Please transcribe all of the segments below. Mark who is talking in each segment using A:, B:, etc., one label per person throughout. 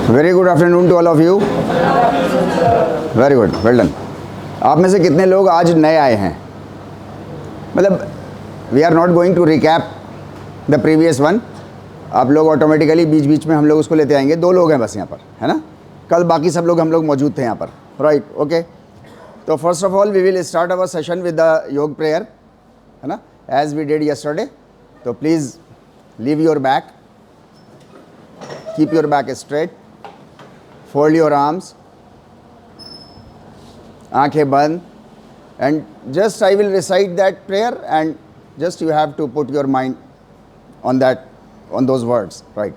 A: Very good afternoon to all of you. Very good, well done. आप में से कितने लोग आज नए आए हैं? मतलब we are not going to recap the previous one. आप लोग ऑटोमेटिकली बीच बीच में हम लोग उसको लेते आएंगे। 2 लोग हैं बस यहाँ पर, है ना? कल बाकी सब लोग हम लोग मौजूद थे यहाँ पर, राइट? ओके। तो first of all we will start our session with the yoga prayer, है ना, एज वी डिड यस्टरडे। तो please leave your back, keep your back straight, fold your arms, आंखें बंद, and just I will recite that prayer and just you have to put your mind on that, on those words, right?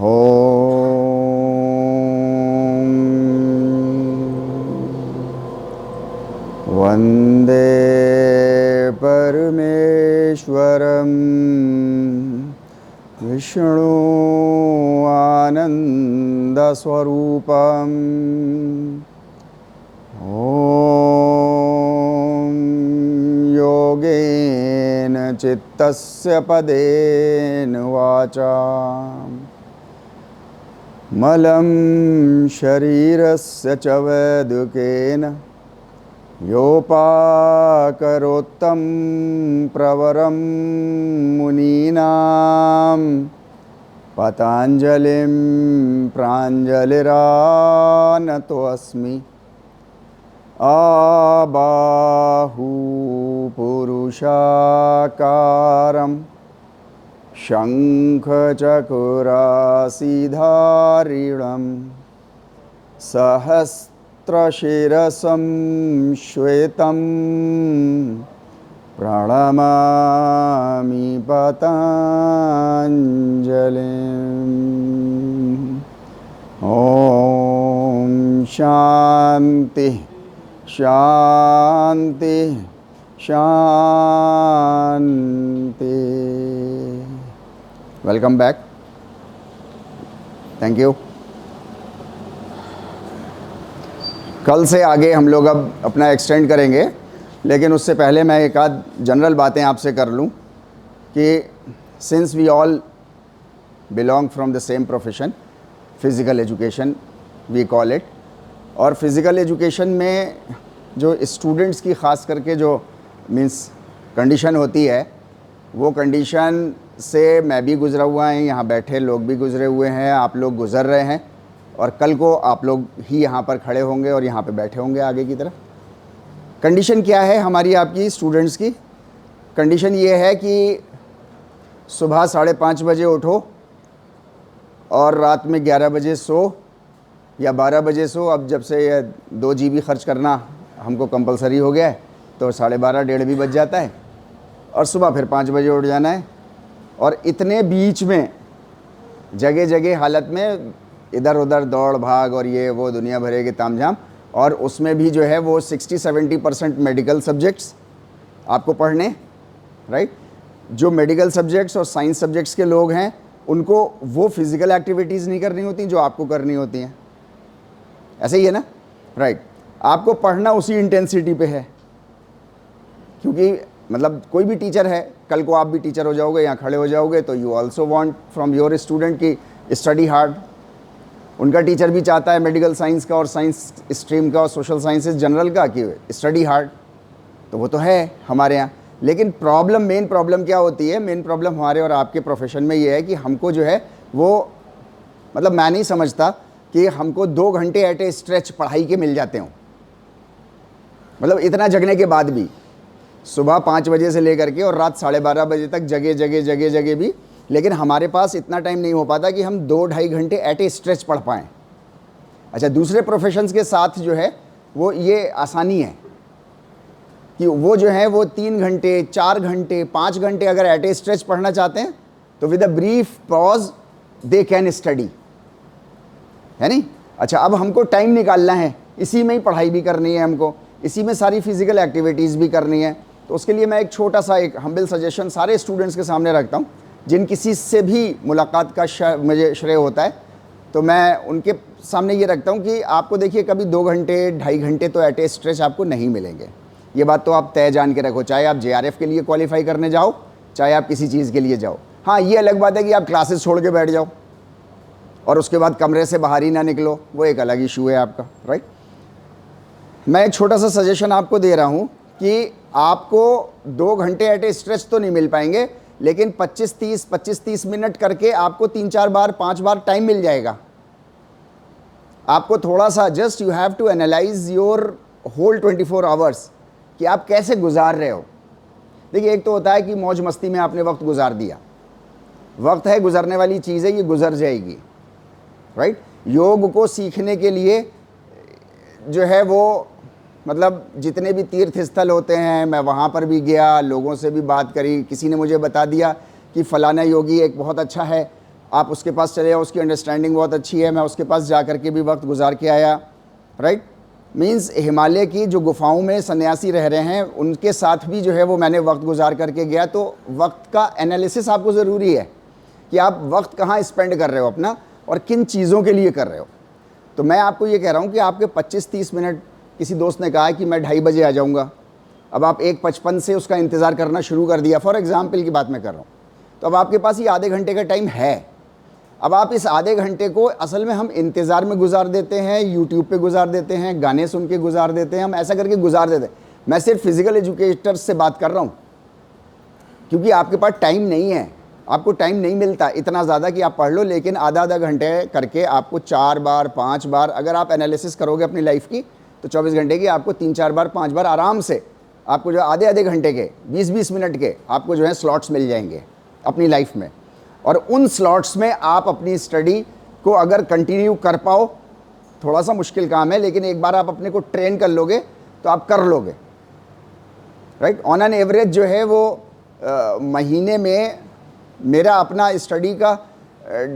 A: Om Vande Parameshwaram Vishnu आनंद स्वरूपम। ओम योगेन चित्तस्य पदेन वाचा मलं शरीरस्य च वैद्युकेन योपाकरोत्तं प्रवरं मुनीनां पतञ्जलिं प्राञ्जलिरानतोऽस्मि। आबाहु पुरुषाकारं शङ्खचक्रासीधारिणं सहस्रशिरसं श्वेतं प्रणमामि पतञ्जलिम्। ॐ शान्ति शान्ति शान्ति। Welcome back, thank you. कल से आगे हम लोग अब अपना एक्सटेंड करेंगे, लेकिन उससे पहले मैं एक आध जनरल बातें आपसे कर लूँ कि since we all belong from the same profession, physical education we call it, और फिज़िकल एजुकेशन में जो स्टूडेंट्स की ख़ास करके जो मीन्स कंडीशन होती है, वो कंडीशन से मैं भी गुज़रा हुआ है, यहाँ बैठे लोग भी गुज़रे हुए हैं, आप लोग गुज़र रहे हैं, और कल को आप लोग ही यहाँ पर खड़े होंगे और यहाँ पे बैठे होंगे आगे की तरफ। कंडीशन क्या है हमारी आपकी स्टूडेंट्स की? कंडीशन ये है कि सुबह 5:30 बजे उठो और रात में 11 बजे सो या 12 बजे सो। अब जब से ये 2 GB खर्च करना हमको कंपलसरी हो गया है, तो 12:30 1:30 भी बज जाता है, और सुबह फिर 5 बजे उठ जाना है। और इतने बीच में जगह जगह हालत में इधर उधर दौड़ भाग और ये वो दुनिया भरे के तामझाम, और उसमें भी जो है वो 60-70% मेडिकल सब्जेक्ट्स आपको पढ़ने, राइट? जो मेडिकल सब्जेक्ट्स और साइंस सब्जेक्ट्स के लोग हैं उनको वो फिज़िकल एक्टिविटीज़ नहीं करनी होती जो आपको करनी होती हैं। ऐसे ही है ना, राइट? आपको पढ़ना उसी इंटेंसिटी पे है, क्योंकि मतलब कोई भी टीचर है, कल को आप भी टीचर हो जाओगे, यहाँ खड़े हो जाओगे, तो you also want from your student की स्टडी हार्ड। उनका टीचर भी चाहता है मेडिकल साइंस का और साइंस स्ट्रीम का और सोशल साइंसेज जनरल का कि स्टडी हार्ड, तो वो तो है हमारे यहाँ। लेकिन प्रॉब्लम, मेन प्रॉब्लम क्या होती है? मेन प्रॉब्लम हमारे और आपके प्रोफेशन में ये है कि हमको जो है वो, मतलब मैं नहीं समझता कि हमको 2 घंटे एट ए स्ट्रेच पढ़ाई के मिल जाते हों। मतलब इतना जगने के बाद भी, सुबह 5 बजे से लेकर के और रात 12:30 बजे तक जगह भी, लेकिन हमारे पास इतना टाइम नहीं हो पाता कि हम 2-2.5 घंटे एट ए स्ट्रेच पढ़ पाएँ। अच्छा, दूसरे प्रोफेशंस के साथ जो है वो ये आसानी है कि वो जो है वो 3 घंटे 4 घंटे 5 घंटे अगर एट ए स्ट्रेच पढ़ना चाहते हैं तो with a brief pause they can study, है नहीं? अच्छा, अब हमको टाइम निकालना है, इसी में ही पढ़ाई भी करनी है हमको, इसी में सारी फिज़िकल एक्टिविटीज़ भी करनी है। तो उसके लिए मैं एक छोटा सा एक हम्बल सजेशन सारे स्टूडेंट्स के सामने रखता हूँ जिन किसी से भी मुलाकात का मुझे श्रेय होता है, तो मैं उनके सामने ये रखता हूँ कि आपको देखिए कभी 2 घंटे 2.5 घंटे तो एट ए स्ट्रेच आपको नहीं मिलेंगे। ये बात तो आप तय जान के रखो, चाहे आप JRF के लिए क्वालिफाई करने जाओ, चाहे आप किसी चीज़ के लिए जाओ। हाँ, ये अलग बात है कि आप क्लासेस छोड़ के बैठ जाओ, और उसके बाद कमरे से बाहर ही ना निकलो, वो एक अलग इशू है आपका, राइट। मैं एक छोटा सा सजेशन आपको दे रहा हूँ कि आपको 2 घंटे एट ए स्ट्रेच तो नहीं मिल पाएंगे, लेकिन 25-30 मिनट करके आपको 3-4 बार 5 बार टाइम मिल जाएगा। आपको थोड़ा सा just you have to analyse your whole 24 hours कि आप कैसे गुजार रहे हो। देखिए, एक तो होता है कि मौज मस्ती में आपने वक्त गुजार दिया, वक्त है गुजरने वाली चीज़ है, ये गुजर जाएगी, राइट। योग को सीखने के लिए जो है वो मतलब जितने भी तीर्थ स्थल होते हैं, मैं वहाँ पर भी गया, लोगों से भी बात करी, किसी ने मुझे बता दिया कि फ़लाना योगी एक बहुत अच्छा है, आप उसके पास चले जाओ, उसकी अंडरस्टैंडिंग बहुत अच्छी है, मैं उसके पास जा कर के भी वक्त गुजार के आया, राइट। मीन्स हिमालय की जो गुफाओं में सन्यासी रह रहे हैं, उनके साथ भी जो है वो मैंने वक्त गुजार करके गया। तो वक्त का एनालिसिस आपको ज़रूरी है कि आप वक्त कहाँ स्पेंड कर रहे हो अपना और किन चीज़ों के लिए कर रहे हो। तो मैं आपको ये कह रहा हूँ कि आपके 25-30 मिनट, किसी दोस्त ने कहा कि मैं 2:30 बजे आ जाऊँगा, अब आप 1:55 से उसका इंतज़ार करना शुरू कर दिया, फॉर एग्ज़ाम्पल की बात मैं कर रहा हूँ, तो अब आपके पास ये आधे घंटे का टाइम है। अब आप इस आधे घंटे को असल में हम इंतज़ार में गुजार देते हैं, यूट्यूब पे गुजार देते हैं, गाने सुन के गुजार देते हैं, हम ऐसा करके गुजार देते हैं। मैं सिर्फ फिज़िकल एजुकेटर्स से बात कर रहा हूँ, क्योंकि आपके पास टाइम नहीं है, आपको टाइम नहीं मिलता इतना ज़्यादा कि आप पढ़ लो, लेकिन आधा घंटे करके आपको 4 बार 5 बार, अगर आप एनालिसिस करोगे अपनी लाइफ की, तो 24 घंटे की आपको 3-4 बार 5 बार आराम से आपको जो आधे घंटे के 20-20 मिनट के आपको जो है स्लॉट्स मिल जाएंगे अपनी लाइफ में। और उन स्लॉट्स में आप अपनी स्टडी को अगर कंटिन्यू कर पाओ, थोड़ा सा मुश्किल काम है, लेकिन एक बार आप अपने को ट्रेन कर लोगे तो आप कर लोगे, राइट। ऑन एन एवरेज जो है वो महीने में मेरा अपना स्टडी का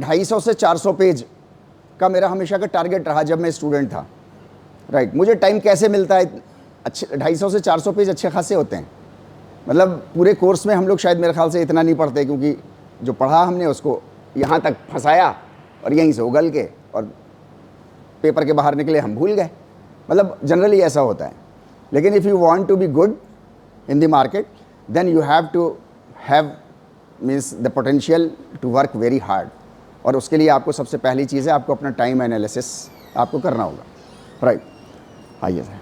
A: 250 से 400 पेज का मेरा हमेशा का टारगेट रहा जब मैं स्टूडेंट था, राइट। मुझे टाइम कैसे मिलता है? अच्छे 250 से 400 पेज अच्छे खासे होते हैं, मतलब पूरे कोर्स में हम लोग शायद मेरे ख्याल से इतना नहीं पढ़ते, क्योंकि जो पढ़ा हमने उसको यहाँ तक फंसाया और यहीं से उगल के और पेपर के बाहर निकले हम भूल गए, मतलब जनरली ऐसा होता है। लेकिन if you want to be good in the market, then you have to have means the potential to work very hard, और उसके लिए आपको सबसे पहली चीज़ है आपको अपना टाइम एनालिसिस आपको करना होगा, राइट। आइए सर,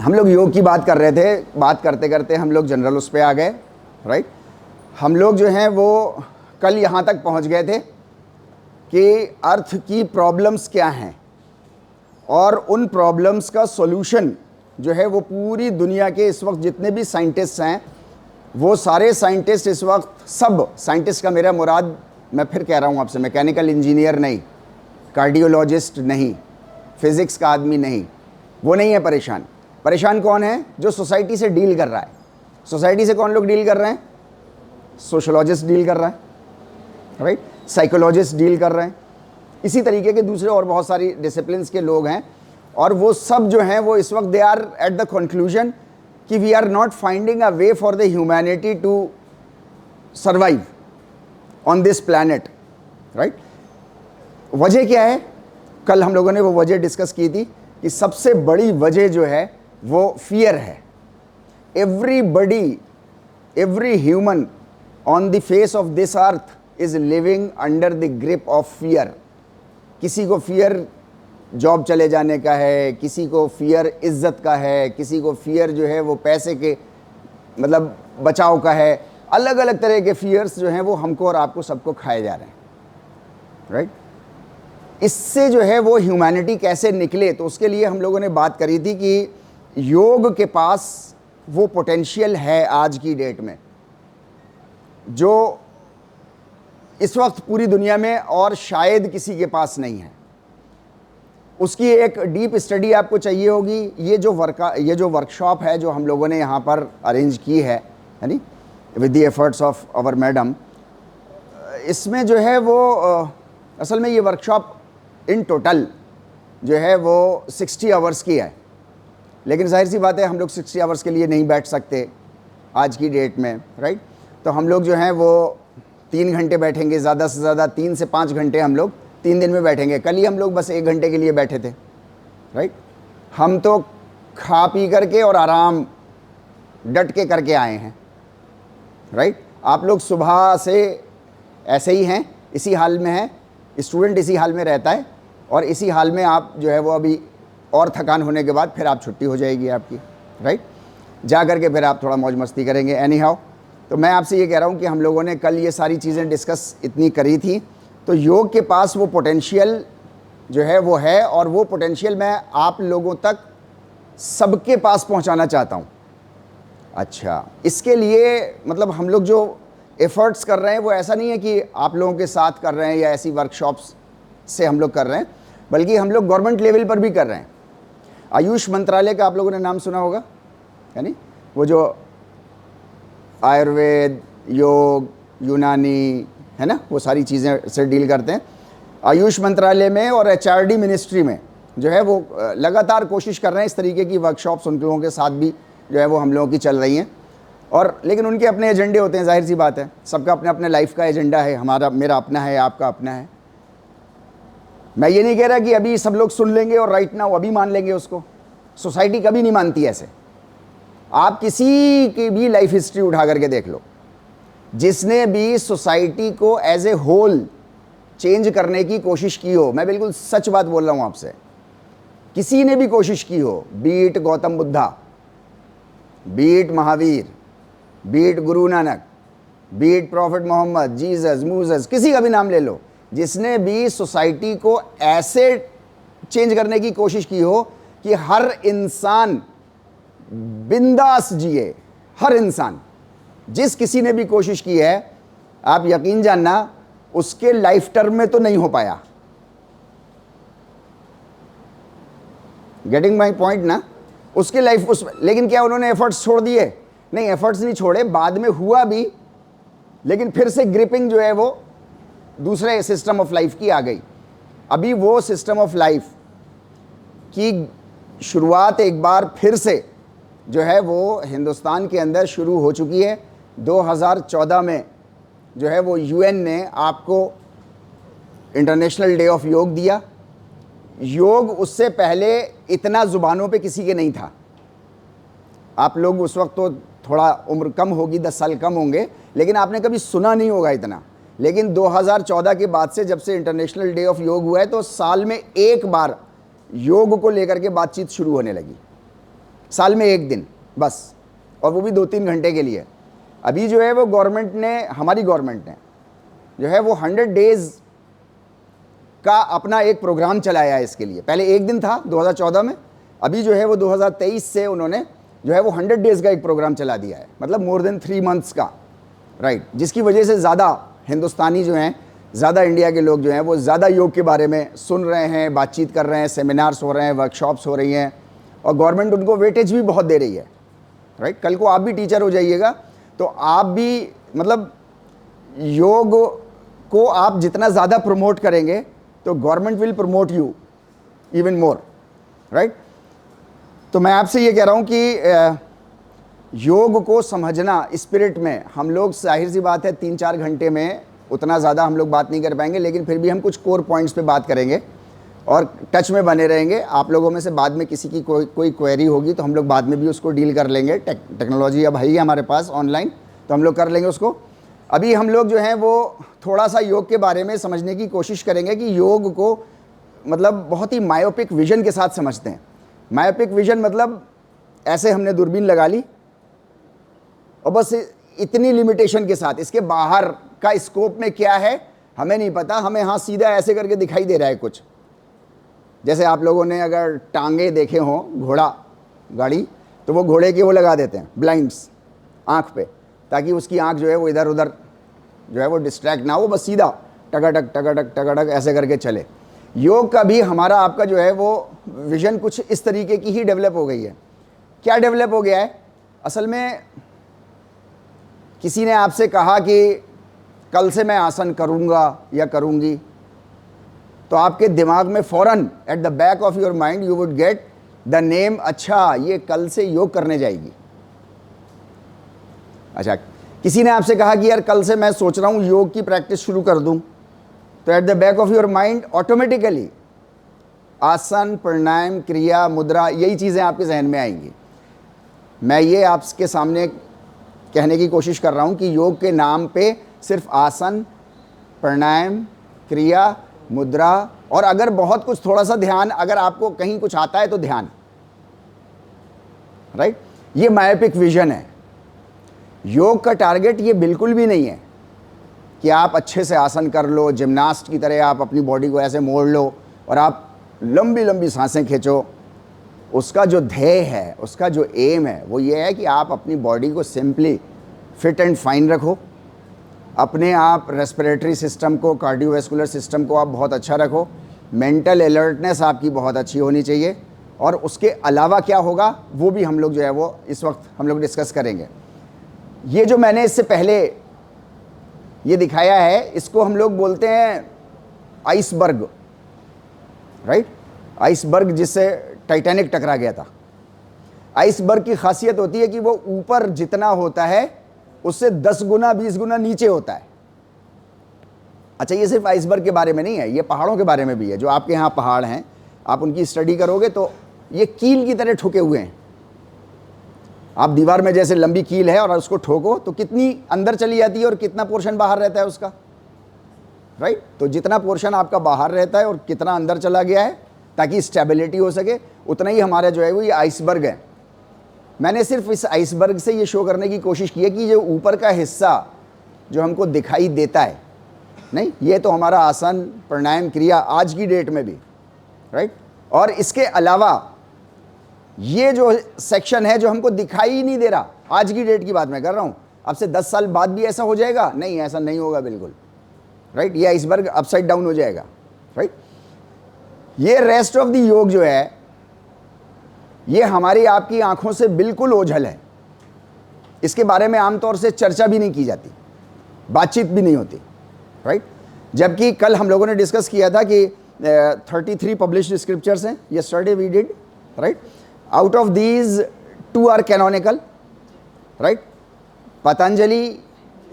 A: हम लोग योग की बात कर रहे थे, बात करते करते हम लोग जनरल उस पर आ गए, राइट। हम लोग जो हैं वो कल यहाँ तक पहुँच गए थे कि अर्थ की प्रॉब्लम्स क्या हैं और उन प्रॉब्लम्स का सॉल्यूशन जो है वो पूरी दुनिया के इस वक्त जितने भी साइंटिस्ट हैं, वो सारे साइंटिस्ट इस वक्त, सब साइंटिस्ट का मेरा मुराद, मैं फिर कह रहा हूँ आपसे, मैकेनिकल इंजीनियर नहीं, कार्डियोलॉजिस्ट नहीं, फिज़िक्स का आदमी नहीं, वो नहीं है परेशान। परेशान कौन है? जो सोसाइटी से डील कर रहा है। सोसाइटी से कौन लोग डील कर रहे हैं? सोशोलॉजिस्ट डील कर रहा है, राइट, साइकोलॉजिस्ट डील कर रहे हैं, इसी तरीके के दूसरे और बहुत सारी डिसिप्लिन्स के लोग हैं, और वो सब जो हैं वो इस वक्त they are at the conclusion कि we are not finding a way for the humanity to survive on this planet, right. वजह क्या है? कल हम लोगों ने वो वजह डिस्कस की थी कि सबसे बड़ी वजह जो है वो फियर है। Everybody, every human on the face of this earth is living under the grip of fear। किसी को फियर जॉब चले जाने का है, किसी को फियर इज्जत का है, किसी को फियर जो है वो पैसे के मतलब बचाव का है, अलग अलग तरह के फियर्स जो हैं वो हमको और आपको सबको खाए जा रहे हैं, राइट। इससे जो है वो ह्यूमैनिटी कैसे निकले, तो उसके लिए हम लोगों ने बात करी थी कि योग के पास वो पोटेंशियल है आज की डेट में जो इस वक्त पूरी दुनिया में और शायद किसी के पास नहीं है। उसकी एक डीप स्टडी आपको चाहिए होगी। ये जो वर्कशॉप है जो हम लोगों ने यहाँ पर अरेंज की है, यानी with the efforts of our madam, इसमें जो है वो असल में ये वर्कशॉप इन टोटल जो है वो 60 आवर्स की है, लेकिन जाहिर सी बात है हम लोग 60 आवर्स के लिए नहीं बैठ सकते आज की डेट में, राइट। तो हम लोग जो हैं वो 3 घंटे बैठेंगे, ज़्यादा से ज़्यादा 3 से 5 घंटे हम लोग 3 दिन में बैठेंगे। कल ही हम लोग बस 1 घंटे के लिए बैठे थे, राइट। हम तो खा पी करके और आराम डट के करके आए हैं, राइट। आप लोग सुबह से ऐसे ही हैं, इसी हाल में हैं, स्टूडेंट इसी हाल में रहता है और इसी हाल में आप जो है वो अभी और थकान होने के बाद फिर आप छुट्टी हो जाएगी आपकी, राइट, जा करके फिर आप थोड़ा मौज मस्ती करेंगे। एनी हाउ, तो मैं आपसे ये कह रहा हूँ कि हम लोगों ने कल ये सारी चीज़ें डिस्कस इतनी करी थी, तो योग के पास वो पोटेंशियल जो है वो है, और वो पोटेंशियल मैं आप लोगों तक सबके पास पहुँचाना चाहता हूँ। अच्छा, इसके लिए मतलब हम लोग जो एफ़र्ट्स कर रहे हैं वो ऐसा नहीं है कि आप लोगों के साथ कर रहे हैं या ऐसी वर्कशॉप्स से हम लोग कर रहे हैं, बल्कि हम लोग गवर्नमेंट लेवल पर भी कर रहे हैं। आयुष मंत्रालय का आप लोगों ने नाम सुना होगा, यानी वो जो आयुर्वेद, योग, यूनानी है ना, वो सारी चीज़ें से डील करते हैं। आयुष मंत्रालय में और एचआरडी मिनिस्ट्री में जो है वो लगातार कोशिश कर रहे हैं इस तरीके की वर्कशॉप्स उन लोगों के साथ भी जो है वो हम लोगों की चल रही हैं। और लेकिन उनके अपने एजेंडे होते हैं, जाहिर सी बात है, सबका अपने अपने लाइफ का एजेंडा है। हमारा, मेरा अपना है, आपका अपना है। मैं ये नहीं कह रहा कि अभी सब लोग सुन लेंगे और राइट नाउ अभी मान लेंगे उसको। सोसाइटी कभी नहीं मानती ऐसे। आप किसी की भी लाइफ हिस्ट्री उठा करके देख लो, जिसने भी सोसाइटी को एज ए होल चेंज करने की कोशिश की हो, मैं बिल्कुल सच बात बोल रहा हूँ आपसे, किसी ने भी कोशिश की हो, be it Gautam Buddha, be it Mahavir, be it Guru Nanak, be it prophet Mohammed, Jesus, Moses, किसी का भी नाम ले लो, जिसने भी सोसाइटी को ऐसे चेंज करने की कोशिश की हो कि हर इंसान बिंदास जिए, हर इंसान, जिस किसी ने भी कोशिश की है, आप यकीन जानना उसके लाइफ टर्म में तो नहीं हो पाया। गेटिंग माई पॉइंट ना, उसके लाइफ उस, लेकिन क्या उन्होंने एफर्ट्स छोड़ दिए? नहीं, एफर्ट्स नहीं छोड़े, बाद में हुआ भी, लेकिन फिर से ग्रिपिंग जो है वो दूसरे सिस्टम ऑफ लाइफ की आ गई। अभी वो सिस्टम ऑफ लाइफ की शुरुआत एक बार फिर से जो है वो हिंदुस्तान के अंदर शुरू हो चुकी है। 2014 में जो है वो यूएन ने आपको इंटरनेशनल डे ऑफ योग दिया। योग उससे पहले इतना ज़ुबानों पे किसी के नहीं था। आप लोग उस वक्त तो थोड़ा उम्र कम होगी, 10 साल कम होंगे, लेकिन आपने कभी सुना नहीं होगा इतना। लेकिन 2014 के बाद से जब से इंटरनेशनल डे ऑफ योग हुआ है, तो साल में एक बार योग को लेकर के बातचीत शुरू होने लगी। साल में एक दिन बस, और वो भी 2-3 घंटे के लिए। अभी जो है वो गवर्नमेंट ने, हमारी गवर्नमेंट ने जो है वो 100 डेज़ का अपना एक प्रोग्राम चलाया है इसके लिए। पहले एक दिन था 2014 में, अभी जो है वो 2023 से उन्होंने जो है वो 100 डेज़ का एक प्रोग्राम चला दिया है, मतलब मोर देन 3 मंथ्स का, राइट। जिसकी वजह से ज़्यादा हिंदुस्तानी जो हैं, ज़्यादा इंडिया के लोग जो हैं वो ज़्यादा योग के बारे में सुन रहे हैं, बातचीत कर रहे हैं, सेमिनार्स हो रहे हैं, वर्कशॉप्स हो रही हैं, और गवर्नमेंट उनको वेटेज भी बहुत दे रही है, राइट। कल को आप भी टीचर हो जाइएगा तो आप भी, मतलब योग को आप जितना ज़्यादा प्रमोट करेंगे तो government will promote you even more, right. तो मैं आपसे ये कह रहा हूँ कि योग को समझना स्पिरिट में, हम लोग जाहिर सी बात है 3-4 घंटे में उतना ज़्यादा हम लोग बात नहीं कर पाएंगे, लेकिन फिर भी हम कुछ कोर पॉइंट्स पे बात करेंगे और टच में बने रहेंगे। आप लोगों में से बाद में किसी की कोई क्वेरी होगी तो हम लोग बाद में भी उसको डील कर लेंगे। टेक्नोलॉजी अब है ही हमारे पास ऑनलाइन, तो हम लोग कर लेंगे उसको। अभी हम लोग जो हैं वो थोड़ा सा योग के बारे में समझने की कोशिश करेंगे कि योग को मतलब बहुत ही मायोपिक विजन के साथ समझते हैं। मायोपिक विजन मतलब ऐसे हमने दूरबीन लगा ली और बस इतनी लिमिटेशन के साथ, इसके बाहर का स्कोप में क्या है हमें नहीं पता, हमें हाँ सीधा ऐसे करके दिखाई दे रहा है कुछ। जैसे आप लोगों ने अगर टांगे देखे हों, घोड़ा गाड़ी, तो वो घोड़े के वो लगा देते हैं ब्लाइंड्स आँख पे, ताकि उसकी आँख जो है वो इधर उधर जो है वो डिस्ट्रैक्ट ना हो, बस सीधा टकाटक टकाटक टकाटक ऐसे करके चले। योग का भी हमारा आपका जो है वो विजन कुछ इस तरीके की ही डेवलप हो गई है। क्या डेवलप हो गया है? असल में किसी ने आपसे कहा कि कल से मैं आसन करूँगा या करूँगी, तो आपके दिमाग में फ़ौरन at the back of your mind you would get the name, अच्छा ये कल से योग करने जाएगी। अच्छा, किसी ने आपसे कहा कि यार कल से मैं सोच रहा हूँ योग की प्रैक्टिस शुरू कर दूँ, तो at the back of your mind automatically आसन, प्राणायाम, क्रिया, मुद्रा, यही चीज़ें आपके जहन में आएंगी। मैं ये आपके सामने कहने की कोशिश कर रहा हूँ कि योग के नाम पे सिर्फ आसन, प्राणायाम, क्रिया मुद्रा, और अगर बहुत कुछ थोड़ा सा ध्यान, अगर आपको कहीं कुछ आता है तो ध्यान, राइट। ये मायोपिक विजन है। योग का टारगेट ये बिल्कुल भी नहीं है कि आप अच्छे से आसन कर लो, जिम्नास्ट की तरह आप अपनी बॉडी को ऐसे मोड़ लो और आप लंबी लंबी सांसें खींचो। उसका जो ध्येय है, उसका जो एम है, वो ये है कि आप अपनी बॉडी को सिंपली फिट एंड फाइन रखो, अपने आप रेस्पिरेटरी सिस्टम को, कार्डियोवैस्कुलर सिस्टम को आप बहुत अच्छा रखो, मेंटल अलर्टनेस आपकी बहुत अच्छी होनी चाहिए, और उसके अलावा क्या होगा वो भी हम लोग जो है वो इस वक्त हम लोग डिस्कस करेंगे। ये जो मैंने इससे पहले ये दिखाया है, इसको हम लोग बोलते हैं आइसबर्ग, राइट। आइसबर्ग जिससे टाइटैनिक टकरा गया था। आइसबर्ग की खासियत होती है कि वो ऊपर जितना होता है उससे 10 गुना 20 गुना नीचे होता है। अच्छा, ये सिर्फ आइसबर्ग के बारे में नहीं है, ये पहाड़ों के बारे में भी है। जो आपके यहाँ पहाड़ हैं, आप उनकी स्टडी करोगे तो ये कील की तरह ठुके हुए हैं। आप दीवार में जैसे लंबी कील है और उसको ठोको तो कितनी अंदर चली जाती है और कितना पोर्शन बाहर रहता है उसका, राइट। तो जितना पोर्शन आपका बाहर रहता है और कितना अंदर चला गया है ताकि स्टेबिलिटी हो सके, उतना ही हमारा जो है वो ये आइसबर्ग है। मैंने सिर्फ इस आइसबर्ग से ये शो करने की कोशिश की है कि जो ऊपर का हिस्सा जो हमको दिखाई देता है, नहीं, ये तो हमारा आसन, प्राणायाम, क्रिया आज की डेट में भी, राइट। और इसके अलावा ये जो सेक्शन है जो हमको दिखाई ही नहीं दे रहा, आज की डेट की बात मैं कर रहा हूँ। अब से 10 साल बाद भी ऐसा हो जाएगा? नहीं, ऐसा नहीं होगा बिल्कुल, राइट। ये आइसबर्ग अपसाइड डाउन हो जाएगा, राइट। ये रेस्ट ऑफ द योग जो है ये हमारी आपकी आंखों से बिल्कुल ओझल है। इसके बारे में आमतौर से चर्चा भी नहीं की जाती, बातचीत भी नहीं होती, राइट। जबकि कल हम लोगों ने डिस्कस किया था कि 33 पब्लिश्ड स्क्रिप्चर्स हैं, yesterday we did, right. Out of these 2 are canonical, right. Patanjali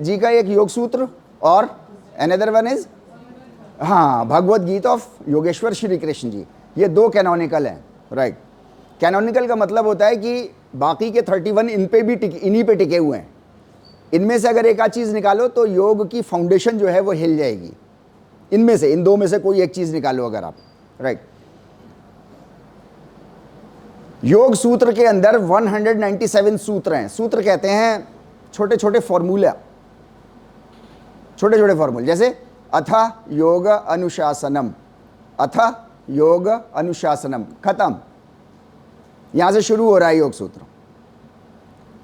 A: ji का एक योग सूत्र और another one is Bhagavad Gita of Yogeshwar Shri Krishna ji, ये 2 कैनोनिकल हैं, राइट। कैनोनिकल का मतलब होता है कि बाकी के 31 इन्हीं पे टिके हुए हैं। इनमें से अगर एक आध चीज़ निकालो तो योग की फाउंडेशन जो है वो हिल जाएगी। इनमें से, इन 2 में से कोई एक चीज़ निकालो अगर आप, राइट। योग सूत्र के अंदर 197 सूत्र हैं। सूत्र कहते हैं छोटे छोटे फॉर्मूला, छोटे छोटे फॉर्मूले, जैसे अथ योग अनुशासनम, अथ योग अनुशासनम, खत्म। यहां से शुरू हो रहा है योग सूत्र।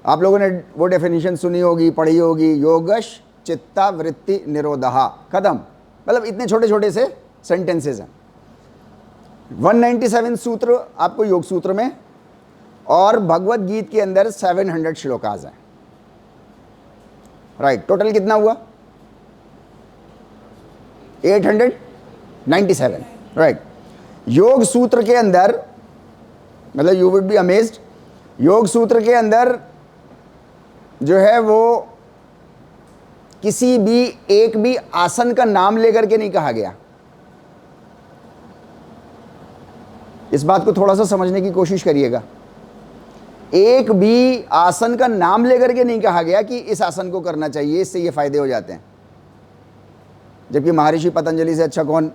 A: आप लोगों ने वो डेफिनेशन सुनी होगी, पढ़ी होगी, योगश चित्ता वृत्ति निरोधः, खत्म। मतलब इतने छोटे छोटे से सेंटेंसेस हैं। 197 सूत्र आपको योग सूत्र में, और भगवत गीत के अंदर 700 श्लोकाज हैं, राइट। टोटल कितना हुआ? 897, राइट। योग सूत्र के अंदर, मतलब यू वुड बी अमेज्ड, योग सूत्र के अंदर जो है वो किसी भी एक भी आसन का नाम लेकर के नहीं कहा गया। इस बात को थोड़ा सा समझने की कोशिश करिएगा। एक भी आसन का नाम लेकर के नहीं कहा गया कि इस आसन को करना चाहिए, इससे ये फायदे हो जाते हैं। जबकि महर्षि पतंजलि से अच्छा कौन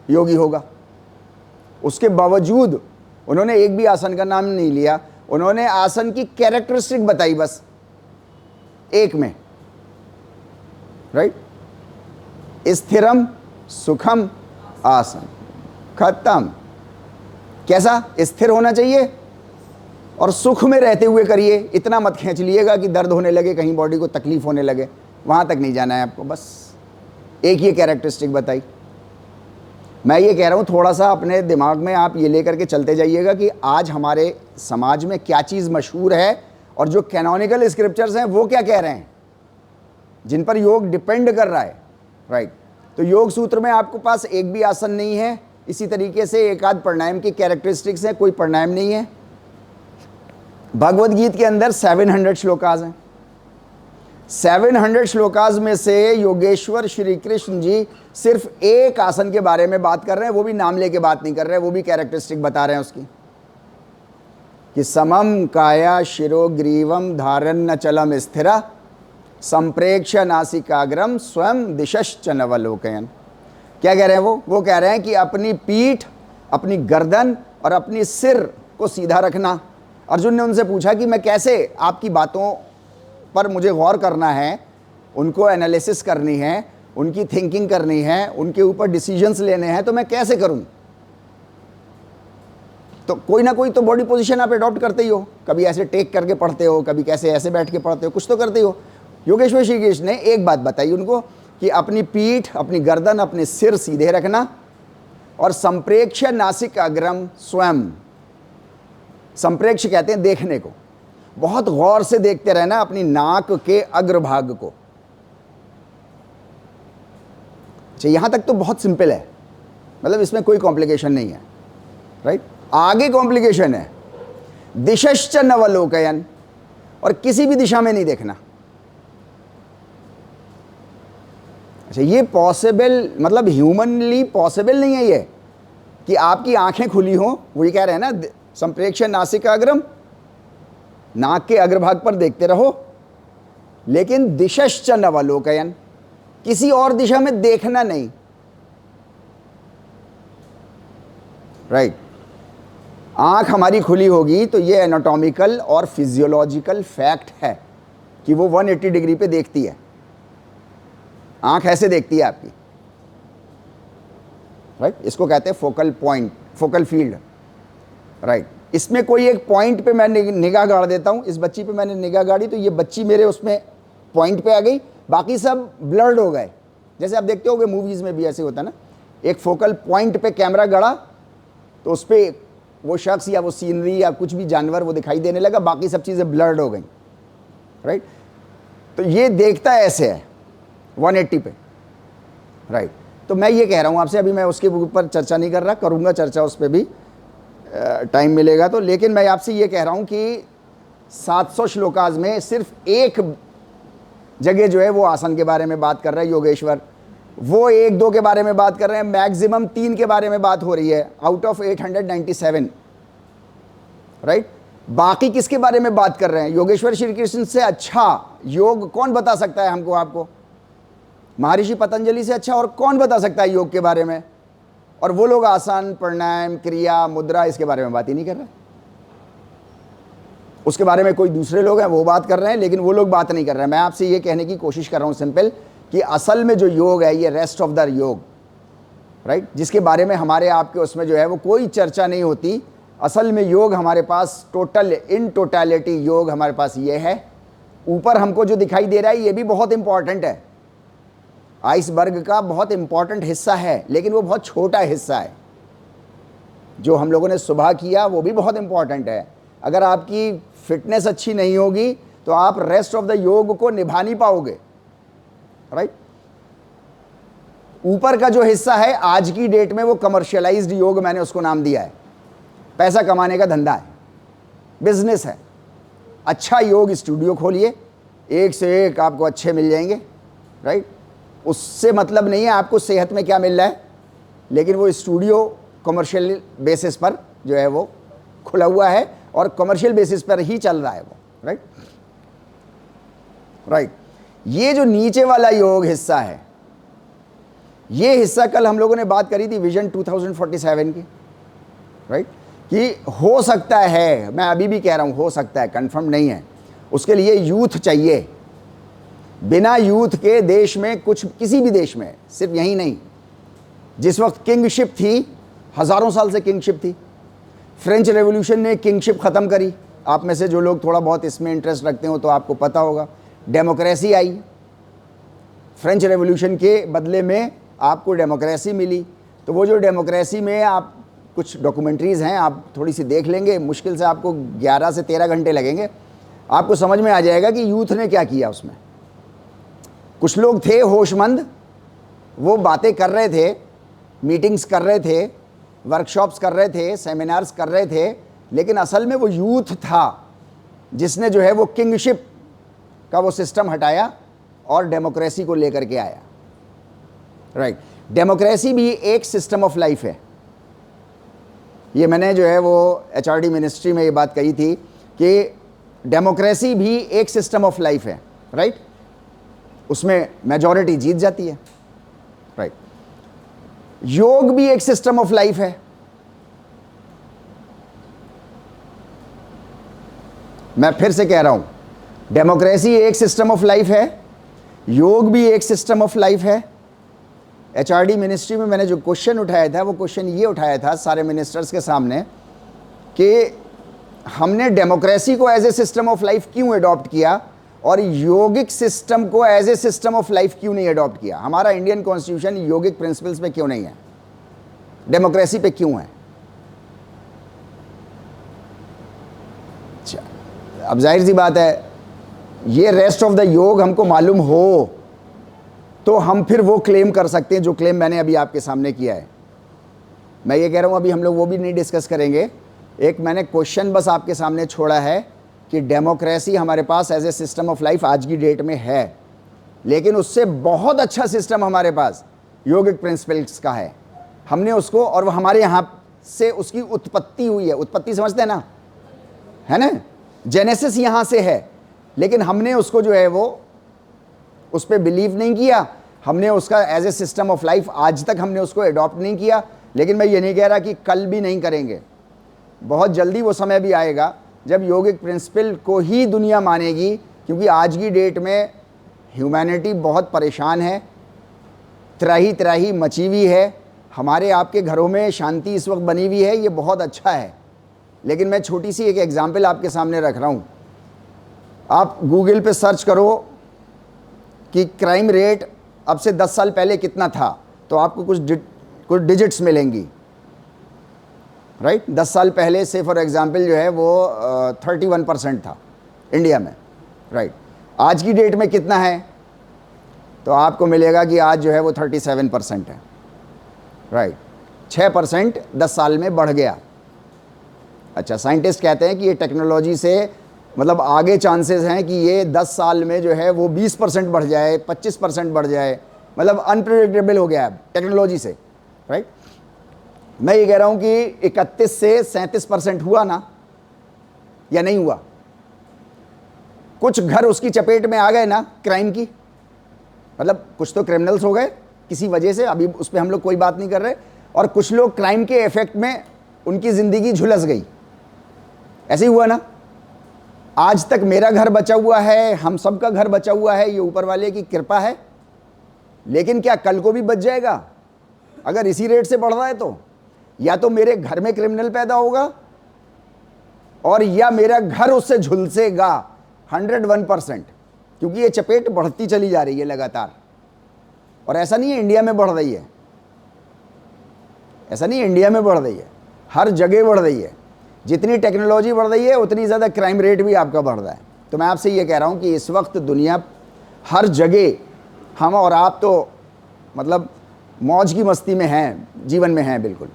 A: योगी होगा? उसके बावजूद उन्होंने एक भी आसन का नाम नहीं लिया। उन्होंने आसन की कैरेक्टरिस्टिक बताई बस एक में, राइट। स्थिरम सुखम आसन, खत्म। कैसा? स्थिर होना चाहिए और सुख में रहते हुए करिए। इतना मत खींच लिएगा कि दर्द होने लगे, कहीं बॉडी को तकलीफ होने लगे, वहां तक नहीं जाना है आपको। बस एक ये कैरेक्टरिस्टिक बताई। मैं ये कह रहा हूँ थोड़ा सा अपने दिमाग में आप ये लेकर के चलते जाइएगा कि आज हमारे समाज में क्या चीज़ मशहूर है और जो कैनोनिकल स्क्रिप्चर्स हैं वो क्या कह रहे हैं, जिन पर योग डिपेंड कर रहा है, राइट। तो योग सूत्र में आपके पास एक भी आसन नहीं है। इसी तरीके से एक आध प्राणायाम की कैरेक्टरिस्टिक्स हैं, कोई प्राणायाम नहीं है। भगवत गीता के अंदर 700 श्लोकाज हैं। 700 श्लोकाज में से योगेश्वर श्री कृष्ण जी सिर्फ एक आसन के बारे में बात कर रहे हैं, वो भी नाम लेके बात नहीं कर रहे हैं, वो भी कैरेक्टरिस्टिक बता रहे हैं उसकी, कि समम काया शिरो ग्रीवम धारन्न चलम स्थिरा संप्रेक्ष्य नासिकाग्रम स्वयं दिशश्च नवलोकयन। क्या कह रहे हैं वो कह रहे हैं कि अपनी पीठ, अपनी गर्दन और अपनी सिर को सीधा रखना। अर्जुन ने उनसे पूछा कि मैं कैसे, आपकी बातों पर मुझे गौर करना है, उनको एनालिसिस करनी है, उनकी थिंकिंग करनी है, उनके ऊपर डिसीजंस लेने हैं, तो मैं कैसे करूं? तो कोई ना कोई तो बॉडी पोजीशन आप अडॉप्ट करते ही हो, कभी ऐसे टेक करके पढ़ते हो, कभी कैसे ऐसे बैठ के पढ़ते हो, कुछ तो करते ही हो। योगेश्वर ऋषिकेश ने एक बात बताई उनको कि अपनी पीठ, अपनी गर्दन, अपने सिर सीधे रखना और संप्रेक्ष्य नासिक अग्रम स्वयं। संप्रेक्ष्य कहते हैं देखने को, बहुत गौर से देखते रहना अपनी नाक के अग्रभाग को। अच्छा, यहां तक तो बहुत सिंपल है, मतलब इसमें कोई कॉम्प्लिकेशन नहीं है, राइट। आगे कॉम्प्लिकेशन है, दिशश्च नवलोकयन, और किसी भी दिशा में नहीं देखना। अच्छा, ये पॉसिबल, मतलब ह्यूमनली पॉसिबल नहीं है ये कि आपकी आंखें खुली हों, वही कह रहे हैं ना, संप्रेक्ष्य नासिक अग्रम, नाक के अग्रभाग पर देखते रहो, लेकिन दिशश्च नवलोकयन, किसी और दिशा में देखना नहीं, राइट। आंख हमारी खुली होगी तो ये एनाटॉमिकल और फिजियोलॉजिकल फैक्ट है कि वो 180 डिग्री पे देखती है। आंख ऐसे देखती है आपकी, राइट। इसको कहते हैं focal point, focal field, right. इसमें कोई एक पॉइंट पे मैं निगाह गाड़ देता हूं, इस बच्ची पे मैंने निगाह गाड़ी तो ये बच्ची मेरे उसमें पॉइंट पे आ गई, बाकी सब ब्लर्ड हो गए। जैसे आप देखते होगे मूवीज में भी ऐसे होता है ना, एक फोकल पॉइंट पे कैमरा गड़ा तो उस पर वो शख्स या वो सीनरी या कुछ भी जानवर वो दिखाई देने लगा, बाकी सब चीज़ें ब्लर्ड हो गई, राइट। तो ये देखता ऐसे है 180 पे, राइट। तो मैं ये कह रहा हूँ आपसे, अभी मैं उसके ऊपर चर्चा नहीं कर रहा, करूँगा चर्चा उस पर भी, टाइम मिलेगा तो। लेकिन मैं आपसे ये कह रहा हूँ कि 700 श्लोकाज में सिर्फ एक जगह जो है वो आसन के बारे में बात कर रहा है योगेश्वर, वो 1-2 के बारे में बात कर रहे हैं, मैक्सिमम 3 के बारे में बात हो रही है आउट ऑफ 897, राइट। बाकी किसके बारे में बात कर रहे हैं? योगेश्वर श्री कृष्ण से अच्छा योग कौन बता सकता है हमको, आपको? महर्षि पतंजलि से अच्छा और कौन बता सकता है योग के बारे में? और वो लोग आसन, प्राणायाम, क्रिया, मुद्रा, इसके बारे में बात ही नहीं कर रहे। उसके बारे में कोई दूसरे लोग हैं वो बात कर रहे हैं, लेकिन वो लोग बात नहीं कर रहे हैं। मैं आपसे ये कहने की कोशिश कर रहा हूँ सिंपल, कि असल में जो योग है ये रेस्ट ऑफ द योग, राइट, जिसके बारे में हमारे आपके उसमें जो है वो कोई चर्चा नहीं होती। असल में योग हमारे पास टोटल, इन टोटलिटी योग हमारे पास ये है। ऊपर हमको जो दिखाई दे रहा है ये भी बहुत इंपॉर्टेंट है, आइसबर्ग का बहुत इंपॉर्टेंट हिस्सा है, लेकिन वो बहुत छोटा हिस्सा है। जो हम लोगों ने सुबह किया वो भी बहुत इंपॉर्टेंट है। अगर आपकी फिटनेस अच्छी नहीं होगी तो आप रेस्ट ऑफ द योग को निभा नहीं पाओगे, राइट। ऊपर का जो हिस्सा है आज की डेट में वो कमर्शियलाइज्ड योग, मैंने उसको नाम दिया है, पैसा कमाने का धंधा है, बिजनेस है। अच्छा योग स्टूडियो खोलिए, एक से एक आपको अच्छे मिल जाएंगे, राइट। उससे मतलब नहीं है आपको सेहत में क्या मिल रहा है, लेकिन वो स्टूडियो कमर्शियल बेसिस पर जो है वो खुला हुआ है और कमर्शियल बेसिस पर ही चल रहा है वो, राइट, राइट। ये जो नीचे वाला योग हिस्सा है, ये हिस्सा कल हम लोगों ने बात करी थी विजन 2047 की, राइट, कि हो सकता है, मैं अभी भी कह रहा हूं हो सकता है, कंफर्म नहीं है। उसके लिए यूथ चाहिए। बिना यूथ के देश में कुछ, किसी भी देश में, सिर्फ यही नहीं, जिस वक्त किंगशिप थी, हजारों साल से किंगशिप थी, फ्रेंच रेवोल्यूशन ने किंगशिप ख़त्म करी। आप में से जो लोग थोड़ा बहुत इसमें इंटरेस्ट रखते हो तो आपको पता होगा, डेमोक्रेसी आई। फ्रेंच रेवोल्यूशन के बदले में आपको डेमोक्रेसी मिली। तो वो जो डेमोक्रेसी में, आप कुछ डॉक्यूमेंट्रीज़ हैं, आप थोड़ी सी देख लेंगे, मुश्किल से आपको 11 से 13 घंटे लगेंगे, आपको समझ में आ जाएगा कि यूथ ने क्या किया उसमें। कुछ लोग थे होशमंद, वो बातें कर रहे थे, मीटिंग्स कर रहे थे, वर्कशॉप्स कर रहे थे, सेमिनार्स कर रहे थे, लेकिन असल में वो यूथ था जिसने जो है वो किंगशिप का वो सिस्टम हटाया और डेमोक्रेसी को लेकर के आया, राइट। डेमोक्रेसी भी एक सिस्टम ऑफ लाइफ है। ये मैंने जो है वो HRD मिनिस्ट्री में ये बात कही थी कि डेमोक्रेसी भी एक सिस्टम ऑफ लाइफ है, राइट। उसमें मेजॉरिटी जीत जाती है, राइट। योग भी एक सिस्टम ऑफ लाइफ है। मैं फिर से कह रहा हूं, डेमोक्रेसी एक सिस्टम ऑफ लाइफ है, योग भी एक सिस्टम ऑफ लाइफ है। एचआरडी मिनिस्ट्री में मैंने जो क्वेश्चन उठाया था, वो क्वेश्चन ये उठाया था सारे मिनिस्टर्स के सामने कि हमने डेमोक्रेसी को as a system of life क्यों अडॉप्ट किया और योगिक सिस्टम को as a system of life क्यों नहीं अडॉप्ट किया। हमारा इंडियन कॉन्स्टिट्यूशन योगिक प्रिंसिपल्स पे क्यों नहीं है, डेमोक्रेसी पे क्यों है। अब जाहिर सी बात है, ये रेस्ट ऑफ द योग हमको मालूम हो तो हम फिर वो क्लेम कर सकते हैं जो क्लेम मैंने अभी आपके सामने किया है। मैं ये कह रहा हूँ अभी हम लोग वो भी नहीं डिस्कस करेंगे। एक मैंने क्वेश्चन बस आपके सामने छोड़ा है कि डेमोक्रेसी हमारे पास as a system of life आज की डेट में है, लेकिन उससे बहुत अच्छा सिस्टम हमारे पास योगिक प्रिंसिपल्स का है। हमने उसको, और वो हमारे यहाँ से उसकी उत्पत्ति हुई है। उत्पत्ति समझते हैं ना, है ना, जेनेसिस यहाँ से है, लेकिन हमने उसको जो है वो उस पर बिलीव नहीं किया। हमने उसका as a system of life आज तक हमने उसको अडॉप्ट नहीं किया। लेकिन मैं ये नहीं कह रहा कि कल भी नहीं करेंगे, बहुत जल्दी वो समय भी आएगा जब योगिक प्रिंसिपल को ही दुनिया मानेगी, क्योंकि आज की डेट में ह्यूमैनिटी बहुत परेशान है, त्राही त्राही मची हुई है। हमारे आपके घरों में शांति इस वक्त बनी हुई है, ये बहुत अच्छा है। लेकिन मैं छोटी सी एक एग्जाम्पल आपके सामने रख रहा हूँ। आप गूगल पे सर्च करो कि क्राइम रेट अब से 10 साल पहले कितना था, तो आपको कुछ डिजिट्स मिलेंगी, राइट। 10 साल पहले से फॉर एग्जांपल जो है वो 31% था इंडिया में, राइट। आज की डेट में कितना है, तो आपको मिलेगा कि आज जो है वो 37% है, राइट। 6% 10 साल में बढ़ गया। अच्छा, साइंटिस्ट कहते हैं कि ये टेक्नोलॉजी से मतलब आगे चांसेस हैं कि ये 10 साल में जो है वो 20% बढ़ जाए, 25% बढ़ जाए, मतलब अनप्रेडिक्टेबल हो गया है टेक्नोलॉजी से, राइट। मैं ये कह रहा हूँ कि 31 से 37% हुआ ना, या नहीं हुआ। कुछ घर उसकी चपेट में आ गए ना क्राइम की, मतलब कुछ तो क्रिमिनल्स हो गए किसी वजह से, अभी उस पर हम लोग कोई बात नहीं कर रहे, और कुछ लोग क्राइम के इफेक्ट में उनकी ज़िंदगी झुलस गई। ऐसे ही हुआ ना। आज तक मेरा घर बचा हुआ है, हम सबका घर बचा हुआ है, ये ऊपर वाले की कृपा है। लेकिन क्या कल को भी बच जाएगा अगर इसी रेट से बढ़ रहा है? तो या तो मेरे घर में क्रिमिनल पैदा होगा और या मेरा घर उससे झुलसेगा 101%, क्योंकि ये चपेट बढ़ती चली जा रही है लगातार। और ऐसा नहीं है इंडिया में बढ़ रही है, ऐसा नहीं है इंडिया में बढ़ रही है, हर जगह बढ़ रही है। जितनी टेक्नोलॉजी बढ़ रही है उतनी ज़्यादा क्राइम रेट भी आपका बढ़ रहा है। तो मैं आपसे ये कह रहा हूँ कि इस वक्त दुनिया हर जगह, हम और आप तो मतलब मौज की मस्ती में हैं, जीवन में हैं बिल्कुल,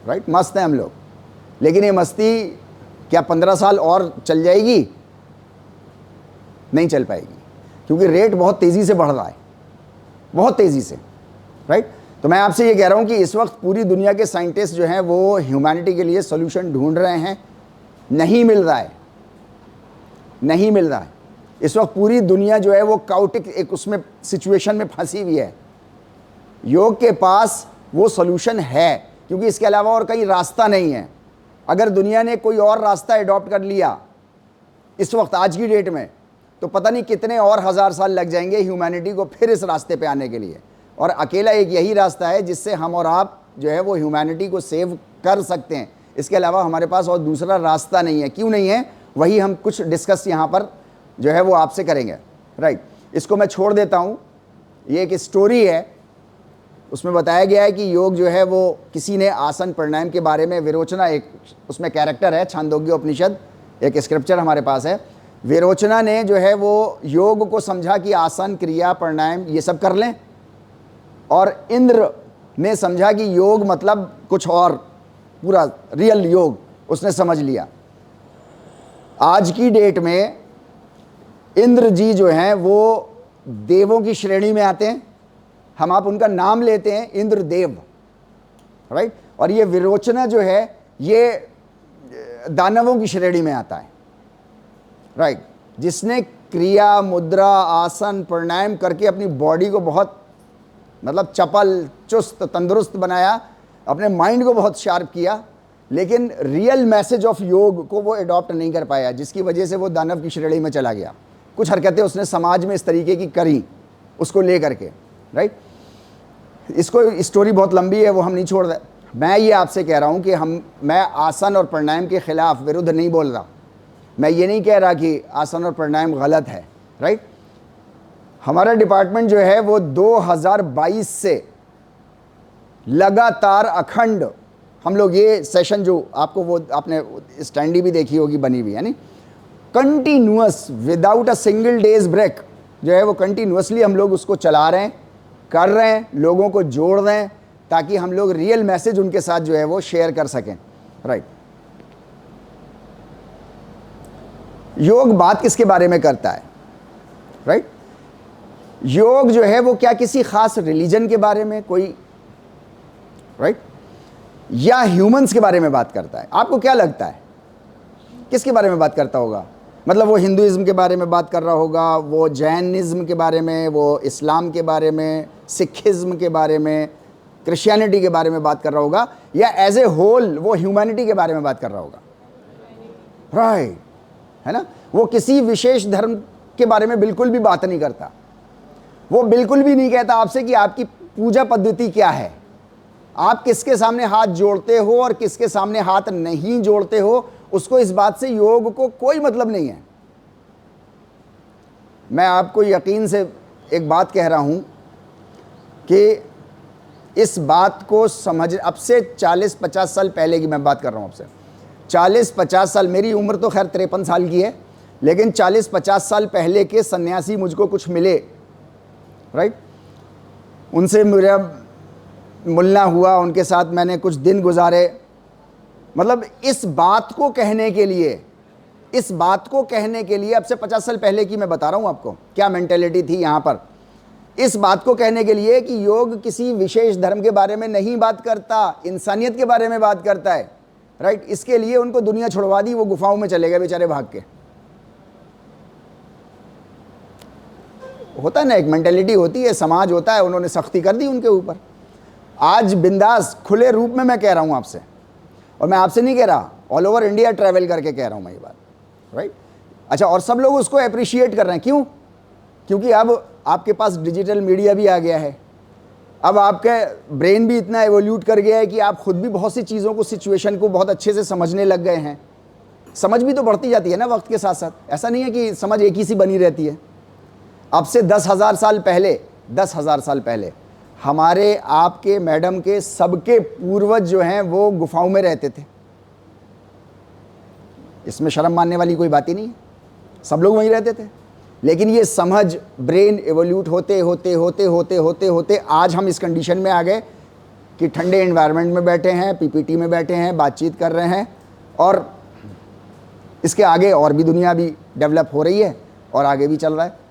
A: राइट, मस्त हैं हम लोग। लेकिन ये मस्ती क्या 15 साल और चल जाएगी? नहीं चल पाएगी, क्योंकि रेट बहुत तेज़ी से बढ़ रहा है, बहुत तेज़ी से, राइट। तो मैं आपसे ये कह रहा हूँ कि इस वक्त पूरी दुनिया के साइंटिस्ट जो हैं वो ह्यूमैनिटी के लिए सॉल्यूशन ढूंढ रहे हैं, नहीं मिल रहा है, नहीं मिल रहा है। इस वक्त पूरी दुनिया जो है वो काउटिक एक उसमें सिचुएशन में फंसी हुई है। योग के पास वो सॉल्यूशन है, क्योंकि इसके अलावा और कहीं रास्ता नहीं है। अगर दुनिया ने कोई और रास्ता अडॉप्ट कर लिया इस वक्त आज की डेट में, तो पता नहीं कितने और हज़ार साल लग जाएंगे ह्यूमैनिटी को फिर इस रास्ते पे आने के लिए। और अकेला एक यही रास्ता है जिससे हम और आप जो है वो ह्यूमैनिटी को सेव कर सकते हैं। इसके अलावा हमारे पास और दूसरा रास्ता नहीं है। क्यों नहीं है, वही हम कुछ डिस्कस यहाँ पर जो है वो आपसे करेंगे, राइट। इसको मैं छोड़ देता हूँ। ये एक स्टोरी है, उसमें बताया गया है कि योग जो है वो किसी ने आसन प्राणायाम के बारे में, विरोचना एक उसमें कैरेक्टर है, छांदोग्य उपनिषद एक स्क्रिप्चर हमारे पास है। विरोचना ने जो है वो योग को समझा कि आसन, क्रिया, प्राणायाम ये सब कर लें, और इंद्र ने समझा कि योग मतलब कुछ और, पूरा रियल योग उसने समझ लिया। आज की डेट में इंद्र जी जो हैं वो देवों की श्रेणी में आते हैं, हम आप उनका नाम लेते हैं इंद्रदेव, राइट। और ये विरोचना जो है ये दानवों की श्रेणी में आता है, राइट। जिसने क्रिया, मुद्रा, आसन, प्राणायाम करके अपनी बॉडी को बहुत मतलब चपल, चुस्त, तंदुरुस्त बनाया, अपने माइंड को बहुत शार्प किया, लेकिन रियल मैसेज ऑफ योग को वो अडॉप्ट नहीं कर पाया, जिसकी वजह से वो दानव की श्रेणी में चला गया। कुछ हरकतें उसने समाज में इस तरीके की करी उसको ले करके, राइट। इसको स्टोरी बहुत लंबी है, वो हम नहीं छोड़ रहे। मैं ये आपसे कह रहा हूँ कि मैं आसन और प्राणायाम के खिलाफ विरुद्ध नहीं बोल रहा। मैं ये नहीं कह रहा कि आसन और प्राणायाम गलत है, राइट। हमारा डिपार्टमेंट जो है वो 2022 से लगातार अखंड हम लोग ये सेशन जो आपको वो आपने स्टैंडी भी देखी होगी बनी हुई, यानी continuous without a single day's break जो है वो कंटिन्यूअसली हम लोग उसको चला रहे हैं, कर रहे हैं, लोगों को जोड़ रहे हैं, ताकि हम लोग रियल मैसेज उनके साथ जो है वो शेयर कर सकें, राइट। योग बात किसके बारे में करता है, राइट। योग जो है वो क्या किसी खास रिलीजन के बारे में कोई, राइट, या ह्यूमंस के बारे में बात करता है? आपको क्या लगता है किसके बारे में बात करता होगा? मतलब वो हिंदुइज्म के बारे में बात कर रहा होगा, वो जैनिज्म के बारे में, वो इस्लाम के बारे में, सिखिज्म के बारे में, क्रिश्चियनिटी के बारे में बात कर रहा होगा, या एज ए होल वो ह्यूमैनिटी के बारे में बात कर रहा होगा, राइट, है ना। वो किसी विशेष धर्म के बारे में बिल्कुल भी बात नहीं करता। वो बिल्कुल भी नहीं कहता आपसे कि आपकी पूजा पद्धति क्या है, आप किसके सामने हाथ जोड़ते हो और किसके सामने हाथ नहीं जोड़ते हो, उसको इस बात से योग को कोई मतलब नहीं है। मैं आपको यकीन से एक बात कह रहा हूं कि इस बात को समझ, अब से 40-50 साल पहले की मैं बात कर रहा हूं, आपसे 40-50 साल, मेरी उम्र तो खैर 53 साल की है, लेकिन 40-50 साल पहले के सन्यासी मुझको कुछ मिले, राइट, उनसे मेरा मिलना हुआ, उनके साथ मैंने कुछ दिन गुजारे। मतलब इस बात को कहने के लिए, अब से 50 साल पहले की मैं बता रहा हूं आपको क्या मेंटेलिटी थी यहां पर, इस बात को कहने के लिए कि योग किसी विशेष धर्म के बारे में नहीं बात करता, इंसानियत के बारे में बात करता है, राइट। इसके लिए उनको दुनिया छुड़वा दी, वो गुफाओं में चले गए बेचारे भाग के। होता है ना, एक मेंटेलिटी होती है, समाज होता है, उन्होंने सख्ती कर दी उनके ऊपर। आज बिंदास खुले रूप में मैं कह रहा हूं आपसे, और मैं आपसे नहीं कह रहा, ऑल ओवर इंडिया ट्रैवल करके कह रहा हूं मैं ये बात, राइट। अच्छा, और सब लोग उसको अप्रिशिएट कर रहे हैं, क्यों? क्योंकि अब आपके पास डिजिटल मीडिया भी आ गया है, अब आपका ब्रेन भी इतना एवोल्यूट कर गया है कि आप खुद भी बहुत सी चीज़ों को, सिचुएशन को बहुत अच्छे से समझने लग गए हैं। समझ भी तो बढ़ती जाती है ना वक्त के साथ साथ, ऐसा नहीं है कि समझ एक ही सी बनी रहती है। अब से 10,000 साल पहले हमारे, आपके, मैडम के, सबके पूर्वज जो हैं वो गुफाओं में रहते थे। इसमें शर्म मानने वाली कोई बात ही नहीं है, सब लोग वहीं रहते थे। लेकिन ये समझ, ब्रेन एवोल्यूट होते होते होते होते होते होते आज हम इस कंडीशन में आ गए कि ठंडे एनवायरनमेंट में बैठे हैं, पीपीटी में बैठे हैं, बातचीत कर रहे हैं, और इसके आगे और भी दुनिया भी डेवलप हो रही है और आगे भी चल रहा है।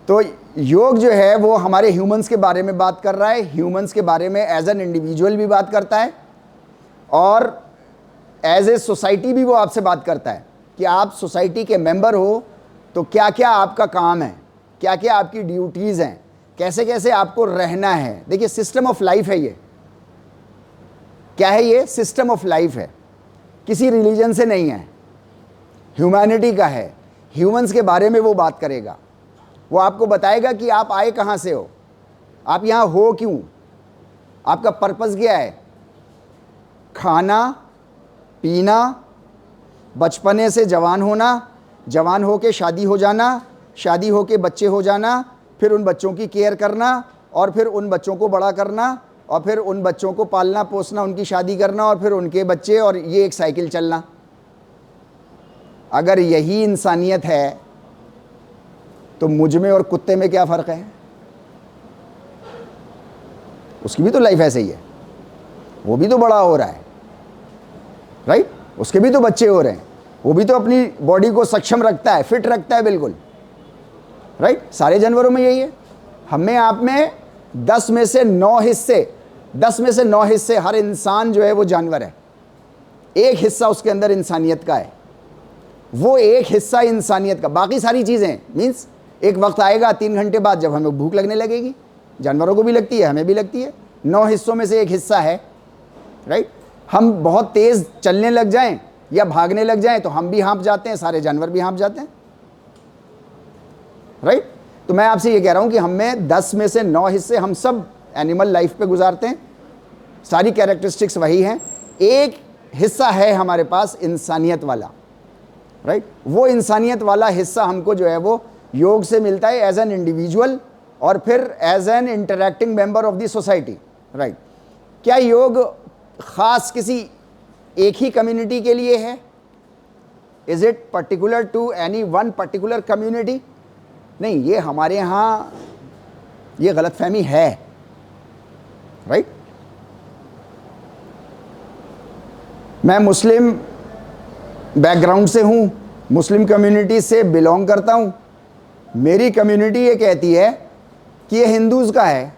A: तो योग जो है वो हमारे ह्यूमंस के बारे में बात कर रहा है, ह्यूमंस के बारे में एज एन इंडिविजुअल भी बात करता है, और एज ए सोसाइटी भी वो आपसे बात करता है कि आप सोसाइटी के मेंबर हो तो क्या क्या आपका काम है, क्या क्या आपकी ड्यूटीज़ हैं, कैसे कैसे आपको रहना है। देखिए, सिस्टम ऑफ लाइफ है ये। क्या है ये? सिस्टम ऑफ लाइफ है, किसी रिलीजन से नहीं है, ह्यूमैनिटी का है। ह्यूमंस के बारे में वो बात करेगा, वो आपको बताएगा कि आप आए कहाँ से हो, आप यहाँ हो क्यों, आपका पर्पस क्या है। खाना पीना, बचपने से जवान होना, जवान हो के शादी हो जाना, शादी हो के बच्चे हो जाना, फिर उन बच्चों की केयर करना, और फिर उन बच्चों को बड़ा करना, और फिर उन बच्चों को पालना पोसना, उनकी शादी करना, और फिर उनके बच्चे, और ये एक साइकिल चलना। अगर यही इंसानियत है तो मुझ में और कुत्ते में क्या फ़र्क है? उसकी भी तो लाइफ ऐसे ही है, वो भी तो बड़ा हो रहा है, राइट, उसके भी तो बच्चे हो रहे हैं, वो भी तो अपनी बॉडी को सक्षम रखता है, फिट रखता है, बिल्कुल, राइट। सारे जानवरों में यही है। हमें आप में 10 में से 9 हिस्से हर इंसान जो है वो जानवर है, एक हिस्सा उसके अंदर इंसानियत का है, वो एक हिस्सा इंसानियत का। बाकी सारी चीज़ें मीन्स एक वक्त आएगा 3 घंटे बाद जब हमें भूख लगने लगेगी, जानवरों को भी लगती है, हमें भी लगती है। 9 हिस्सों में से एक हिस्सा है, राइट। हम बहुत तेज चलने लग जाएं या भागने लग जाएं तो हम भी हाँफ जाते हैं, सारे जानवर भी हाँफ जाते हैं, राइट। तो मैं आपसे ये कह रहा हूं कि हम में 10 में से 9 हिस्से हम सब एनिमल लाइफ पे गुजारते हैं, सारी कैरेक्टरिस्टिक्स वही हैं। एक हिस्सा है हमारे पास इंसानियत वाला, राइट। वो इंसानियत वाला हिस्सा हमको जो है वो योग से मिलता है एज एन इंडिविजुअल और फिर as an interacting member of the society, right. क्या योग खास किसी एक ही कम्युनिटी के लिए है? Is it particular to any one particular community? नहीं, ये हमारे यहाँ ये गलतफहमी है, राइट। मैं मुस्लिम बैकग्राउंड से हूँ, मुस्लिम कम्युनिटी से बिलोंग करता हूँ। मेरी कम्युनिटी ये कहती है कि ये हिंदूज़ का है।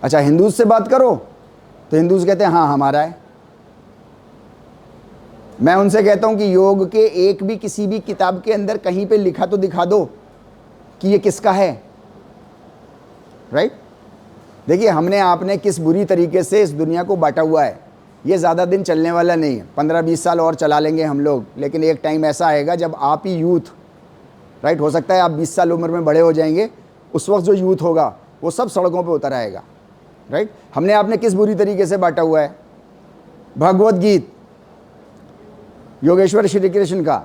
A: अच्छा, हिंदूज़ से बात करो तो हिंदूज़ कहते हैं हाँ हमारा है। मैं उनसे कहता हूं कि योग के एक भी किसी भी किताब के अंदर कहीं पे लिखा तो दिखा दो कि ये किसका है, राइट। देखिए, हमने आपने किस बुरी तरीके से इस दुनिया को बांटा हुआ है। ये ज़्यादा दिन चलने वाला नहीं है, 15-20 साल और चला लेंगे हम लोग, लेकिन एक टाइम ऐसा आएगा जब आप ही यूथ, राइट, हो सकता है आप 20 साल उम्र में बड़े हो जाएंगे, उस वक्त जो यूथ होगा वो सब सड़कों पे उतर आएगा, राइट। हमने आपने किस बुरी तरीके से बांटा हुआ है। भगवत गीत योगेश्वर श्री कृष्ण का,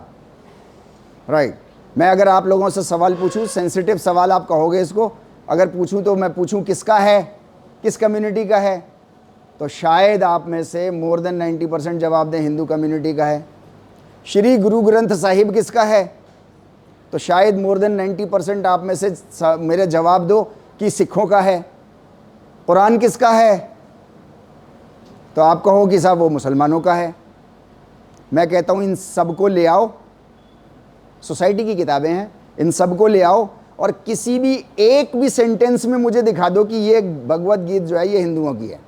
A: राइट। मैं अगर आप लोगों से सवाल पूछूं, सेंसिटिव सवाल आप कहोगे इसको, अगर पूछूं तो मैं पूछूं किसका है, किस कम्युनिटी का है, तो शायद आप में से मोर देन 90% जवाब दें हिंदू कम्युनिटी का है। श्री गुरु ग्रंथ साहिब किसका है, तो शायद मोर देन 90% आप में से मेरे जवाब दो कि सिखों का है। कुरान किसका है, तो आप कहो कि साहब वो मुसलमानों का है। मैं कहता हूँ इन सबको ले आओ, सोसाइटी की किताबें हैं, इन सबको ले आओ और किसी भी एक भी सेंटेंस में मुझे दिखा दो कि ये भगवत गीत जो है ये हिंदुओं की है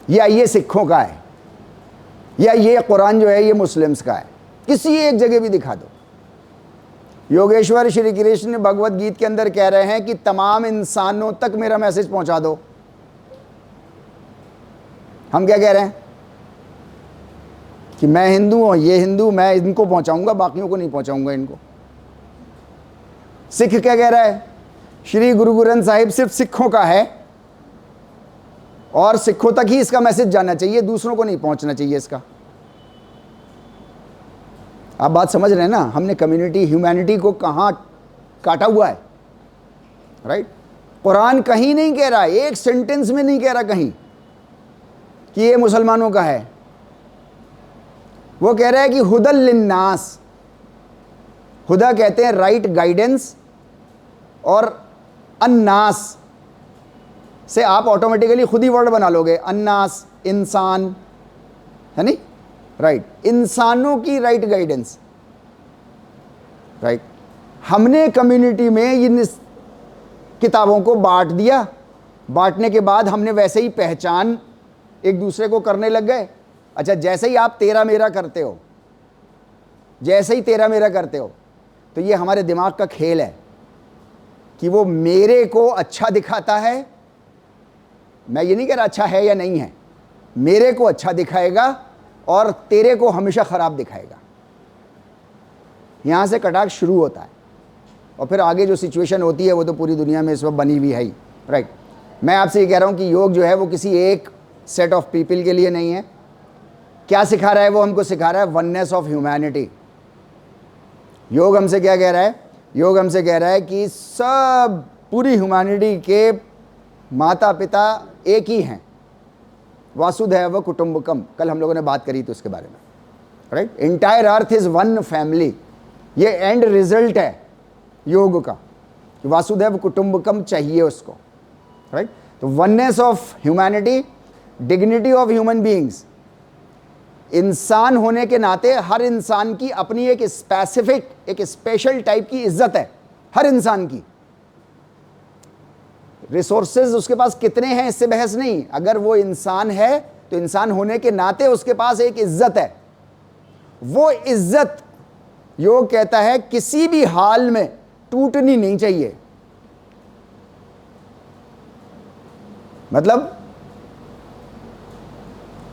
A: या ये सिखों का है या ये कुरान जो है ये मुस्लिम्स का है। किसी एक जगह भी दिखा दो। योगेश्वर श्री कृष्ण भगवत गीत के अंदर कह रहे हैं कि तमाम इंसानों तक मेरा मैसेज पहुंचा दो। हम क्या कह रहे हैं कि मैं हिंदू हूं, ये हिंदू, मैं इनको पहुंचाऊंगा, बाकियों को नहीं पहुंचाऊंगा इनको। सिख क्या कह रहा है, श्री गुरु ग्रंथ साहिब सिर्फ सिखों का है और सिखों तक ही इसका मैसेज जाना चाहिए, दूसरों को नहीं पहुंचना चाहिए इसका। आप बात समझ रहे हैं ना, हमने कम्युनिटी ह्यूमैनिटी को कहां काटा हुआ है, राइट। कुरान कहीं नहीं कह रहा, एक सेंटेंस में नहीं कह रहा कहीं कि ये मुसलमानों का है। वो कह रहा है कि हुदल लिन्नास, हुदा कहते हैं राइट गाइडेंस, और अन्नास से आप ऑटोमेटिकली खुद ही वर्ड बना लोगे, अन्नास इंसान है नहीं, राइट, इंसानों की राइट गाइडेंस, राइट। हमने कम्युनिटी में इन किताबों को बांट दिया, बांटने के बाद हमने वैसे ही पहचान एक दूसरे को करने लग गए। अच्छा, जैसे ही आप तेरा मेरा करते हो, जैसे ही तेरा मेरा करते हो, तो ये हमारे दिमाग का खेल है कि वो मेरे को अच्छा दिखाता है। मैं ये नहीं कह रहा अच्छा है या नहीं है, मेरे को अच्छा दिखाएगा और तेरे को हमेशा ख़राब दिखाएगा। यहाँ से कटाक्ष शुरू होता है और फिर आगे जो सिचुएशन होती है वो तो पूरी दुनिया में इस वक्त बनी हुई है ही, राइट। मैं आपसे ये कह रहा हूँ कि योग जो है वो किसी एक सेट ऑफ पीपल के लिए नहीं है। क्या सिखा रहा है वो? हमको सिखा रहा है वननेस ऑफ ह्यूमैनिटी। योग हमसे क्या कह रहा है? योग हमसे कह रहा है कि सब पूरी ह्यूमैनिटी के माता पिता एक ही हैं, वासुदैव कुटुंबकम। कल हम लोगों ने बात करी थी उसके बारे में, right. Entire earth is one family, ये एंड रिजल्ट है योग का, वासुदैव कुटुंबकम चाहिए उसको, राइट। तो oneness of humanity, dignity of human beings. इंसान होने के नाते हर इंसान की अपनी एक स्पेसिफिक, एक स्पेशल टाइप की इज्जत है हर इंसान की। रिसोर्सेज उसके पास कितने हैं इससे बहस नहीं, अगर वो इंसान है तो इंसान होने के नाते उसके पास एक इज्जत है। वो इज्जत योग कहता है किसी भी हाल में टूटनी नहीं चाहिए। मतलब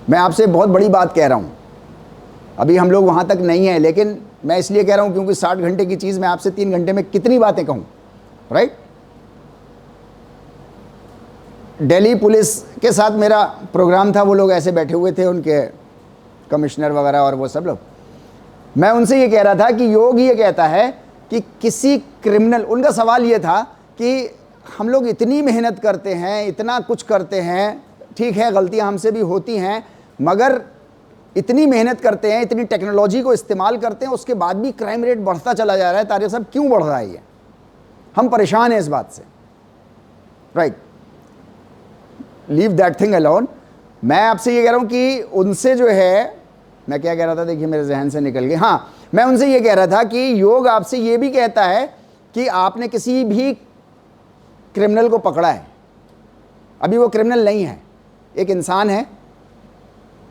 A: मैं आपसे बहुत बड़ी बात कह रहा हूं, अभी हम लोग वहां तक नहीं है, लेकिन मैं इसलिए कह रहा हूं क्योंकि 60 घंटे की चीज मैं आपसे 3 घंटे में कितनी बातें कहूं, राइट। दिल्ली पुलिस के साथ मेरा प्रोग्राम था, वो लोग ऐसे बैठे हुए थे, उनके कमिश्नर वगैरह और वो सब लोग। मैं उनसे ये कह रहा था कि योग ये कहता है कि किसी क्रिमिनल, उनका सवाल ये था कि हम लोग इतनी मेहनत करते हैं, इतना कुछ करते हैं, ठीक है गलतियां हमसे भी होती हैं, मगर इतनी मेहनत करते हैं, इतनी टेक्नोलॉजी को इस्तेमाल करते हैं, उसके बाद भी क्राइम रेट बढ़ता चला जा रहा है। तारिक साहब क्यों बढ़ रहा है ये? हम परेशान हैं इस बात से, right. Leave that thing alone. मैं आपसे ये कह रहा हूं कि उनसे जो है, मैं क्या कह रहा था, देखिए मेरे जहन से निकल गया। हाँ, मैं उनसे ये कह रहा था कि योग आपसे ये भी कहता है कि आपने किसी भी क्रिमिनल को पकड़ा है, अभी वो क्रिमिनल नहीं है, एक इंसान है,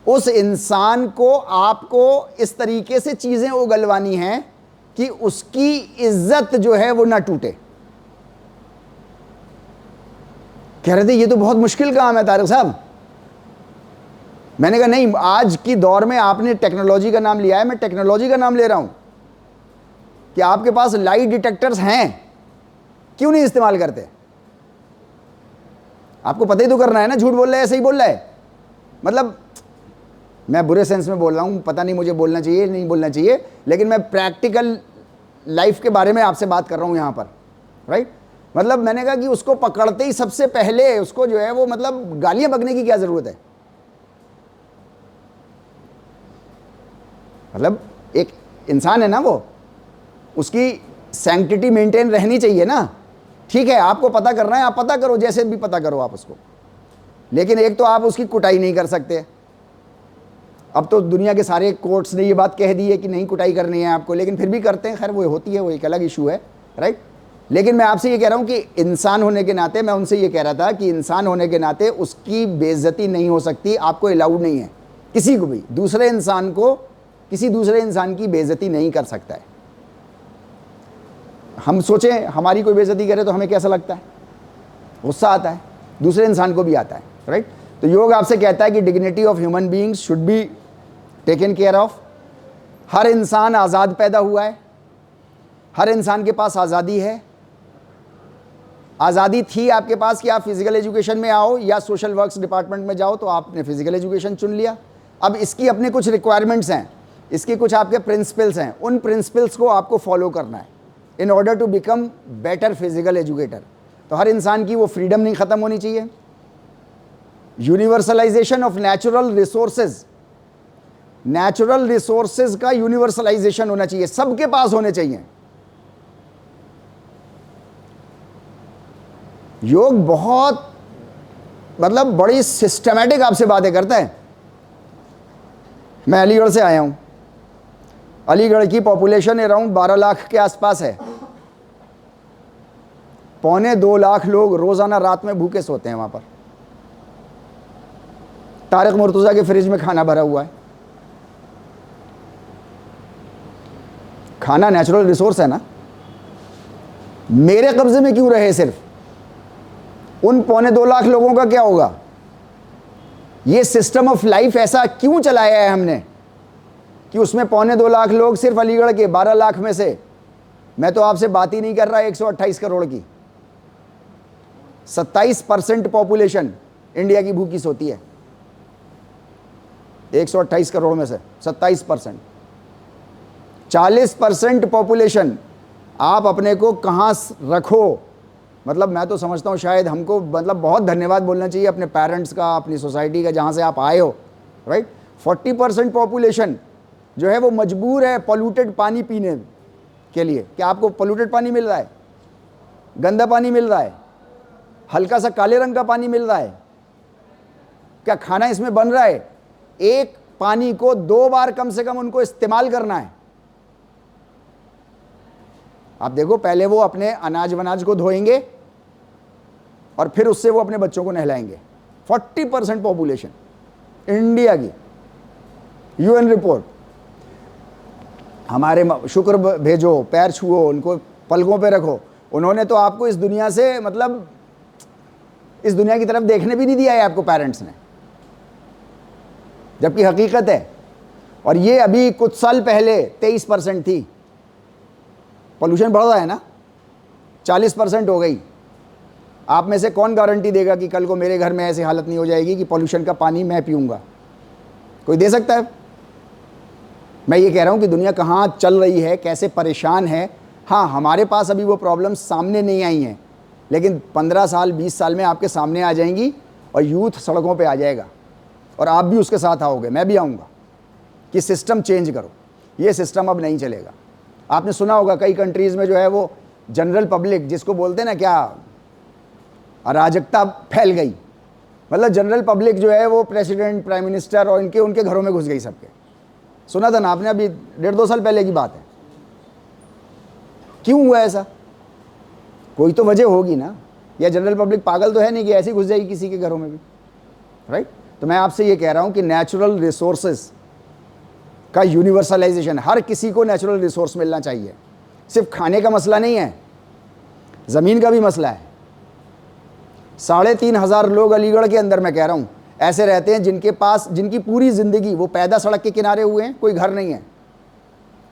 A: उस इंसान को आपको इस तरीके से चीजें उगलवानी हैं कि उसकी इज्जत जो है वो ना टूटे। कह रहे थे ये तो बहुत मुश्किल काम है तारिक साहब। मैंने कहा नहीं, आज की दौर में आपने टेक्नोलॉजी का नाम लिया है, मैं टेक्नोलॉजी का नाम ले रहा हूं कि आपके पास लाई डिटेक्टर्स हैं, क्यों नहीं इस्तेमाल करते? आपको पता ही तो करना है ना, झूठ बोल रहा है, ऐसे ही बोल रहा है। मतलब मैं बुरे सेंस में बोल रहा हूं, पता नहीं मुझे बोलना चाहिए नहीं बोलना चाहिए, लेकिन मैं प्रैक्टिकल लाइफ के बारे में आपसे बात कर रहा हूं यहां पर, राइट। मतलब मैंने कहा कि उसको पकड़ते ही सबसे पहले उसको जो है वो, मतलब गालियां बकने की क्या जरूरत है? मतलब एक इंसान है ना, वो उसकी सैंक्टिटी मेंटेन रहनी चाहिए ना। ठीक है, आपको पता करना है, आप पता करो, जैसे भी पता करो आप उसको, लेकिन एक तो आप उसकी कुटाई नहीं कर सकते। अब तो दुनिया के सारे कोर्ट्स ने ये बात कह दी है कि नहीं कुटाई करनी है आपको, लेकिन फिर भी करते हैं। खैर वो होती है, वो एक अलग इशू है, राइट। लेकिन मैं आपसे ये कह रहा हूं कि इंसान होने के नाते, मैं उनसे ये कह रहा था कि इंसान होने के नाते उसकी बेइज्जती नहीं हो सकती, आपको अलाउड नहीं है। किसी को भी, दूसरे इंसान को, किसी दूसरे इंसान की बेइज्जती नहीं कर सकता है। हम सोचें हमारी कोई बेइज्जती करे तो हमें कैसा लगता है? गुस्सा आता है, दूसरे इंसान को भी आता है, राइट। तो योग आपसे कहता है कि dignity of human beings should be taken care of. हर इंसान आज़ाद पैदा हुआ है, हर इंसान के पास आज़ादी है। आज़ादी थी आपके पास कि आप फिजिकल एजुकेशन में आओ या सोशल वर्क्स डिपार्टमेंट में जाओ, तो आपने फिजिकल एजुकेशन चुन लिया। अब इसकी अपने कुछ रिक्वायरमेंट्स हैं, इसके कुछ आपके प्रिंसिपल्स हैं, उन प्रिंसिपल्स को आपको फॉलो करना है in order to become better physical educator. तो हर इंसान की वो फ्रीडम नहीं ख़त्म होनी चाहिए। Universalization of natural resources, natural resources का यूनिवर्सलाइजेशन होना चाहिए, सबके पास होने चाहिए। योग बहुत मतलब बड़ी सिस्टमैटिक आपसे बातें करता है। मैं अलीगढ़ से आया हूं, अलीगढ़ की पॉपुलेशन अराउंड 12 लाख के आसपास है। 1.25 लाख लोग रोजाना रात में भूखे सोते हैं वहां पर। तारिक मुर्तजा के फ्रिज में खाना भरा हुआ है। खाना नेचुरल रिसोर्स है ना, मेरे कब्जे में क्यों रहे? सिर्फ उन 1.25 लाख लोगों का क्या होगा? ये सिस्टम ऑफ लाइफ ऐसा क्यों चलाया है हमने कि उसमें 2.25 लाख लोग, सिर्फ अलीगढ़ के 12 लाख में से, मैं तो आपसे बात ही नहीं कर रहा 128 करोड़ की, 27% पॉपुलेशन इंडिया की भूखी सोती है। 128 करोड़ में से 27%, 40% पॉपुलेशन आप अपने को कहां रखो? मतलब मैं तो समझता हूं शायद हमको मतलब बहुत धन्यवाद बोलना चाहिए अपने पेरेंट्स का, अपनी सोसाइटी का, जहां से आप आए हो, राइट। 40% पॉपुलेशन जो है वो मजबूर है पोल्यूटेड पानी पीने के लिए। क्या आपको पोल्यूटेड पानी मिल रहा है? गंदा पानी मिल रहा है? हल्का सा काले रंग का पानी मिल रहा है? क्या खाना इसमें बन रहा है? एक पानी को 2 बार कम से कम उनको इस्तेमाल करना है। आप देखो, पहले वो अपने अनाज वनाज को धोएंगे और फिर उससे वो अपने बच्चों को नहलाएंगे। 40% पॉपुलेशन इंडिया की, यूएन रिपोर्ट। हमारे शुक्र भेजो, पैर छुओ, उनको पलकों पे रखो। उन्होंने तो आपको इस दुनिया से, मतलब इस दुनिया की तरफ देखने भी नहीं दिया है आपको पेरेंट्स ने, जबकि हकीकत है। और ये अभी कुछ साल पहले 23% थी। पोल्यूशन बढ़ रहा है ना, 40% हो गई। आप में से कौन गारंटी देगा कि कल को मेरे घर में ऐसी हालत नहीं हो जाएगी कि पोल्यूशन का पानी मैं पीऊँगा? कोई दे सकता है? मैं ये कह रहा हूँ कि दुनिया कहाँ चल रही है, कैसे परेशान है। हाँ, हमारे पास अभी वो प्रॉब्लम्स सामने नहीं आई हैं, लेकिन 15 साल 20 साल में आपके सामने आ जाएंगी और यूथ सड़कों पे आ जाएगा और आप भी उसके साथ आओगे, मैं भी आऊँगा कि सिस्टम चेंज करो। ये सिस्टम अब नहीं चलेगा। आपने सुना होगा कई कंट्रीज़ में जो है वो जनरल पब्लिक, जिसको बोलते हैं ना क्या, अराजकता फैल गई। मतलब जनरल पब्लिक जो है वो प्रेसिडेंट, प्राइम मिनिस्टर और उनके घरों में घुस गई सबके। सुना था ना आपने, अभी 1.5-2 साल पहले की बात है। क्यों हुआ ऐसा? कोई तो वजह होगी ना। या जनरल पब्लिक पागल तो है नहीं कि ऐसी घुस जाएगी किसी के घरों में भी, राइट? तो मैं आपसे ये कह रहा हूँ कि नेचुरल रिसोर्सेज का यूनिवर्सलाइजेशन, हर किसी को नेचुरल रिसोर्स मिलना चाहिए। सिर्फ खाने का मसला नहीं है, ज़मीन का भी मसला है। 3,500 लोग अलीगढ़ के अंदर, मैं कह रहा हूँ, ऐसे रहते हैं जिनकी पूरी ज़िंदगी वो पैदा सड़क के किनारे हुए हैं, कोई घर नहीं है।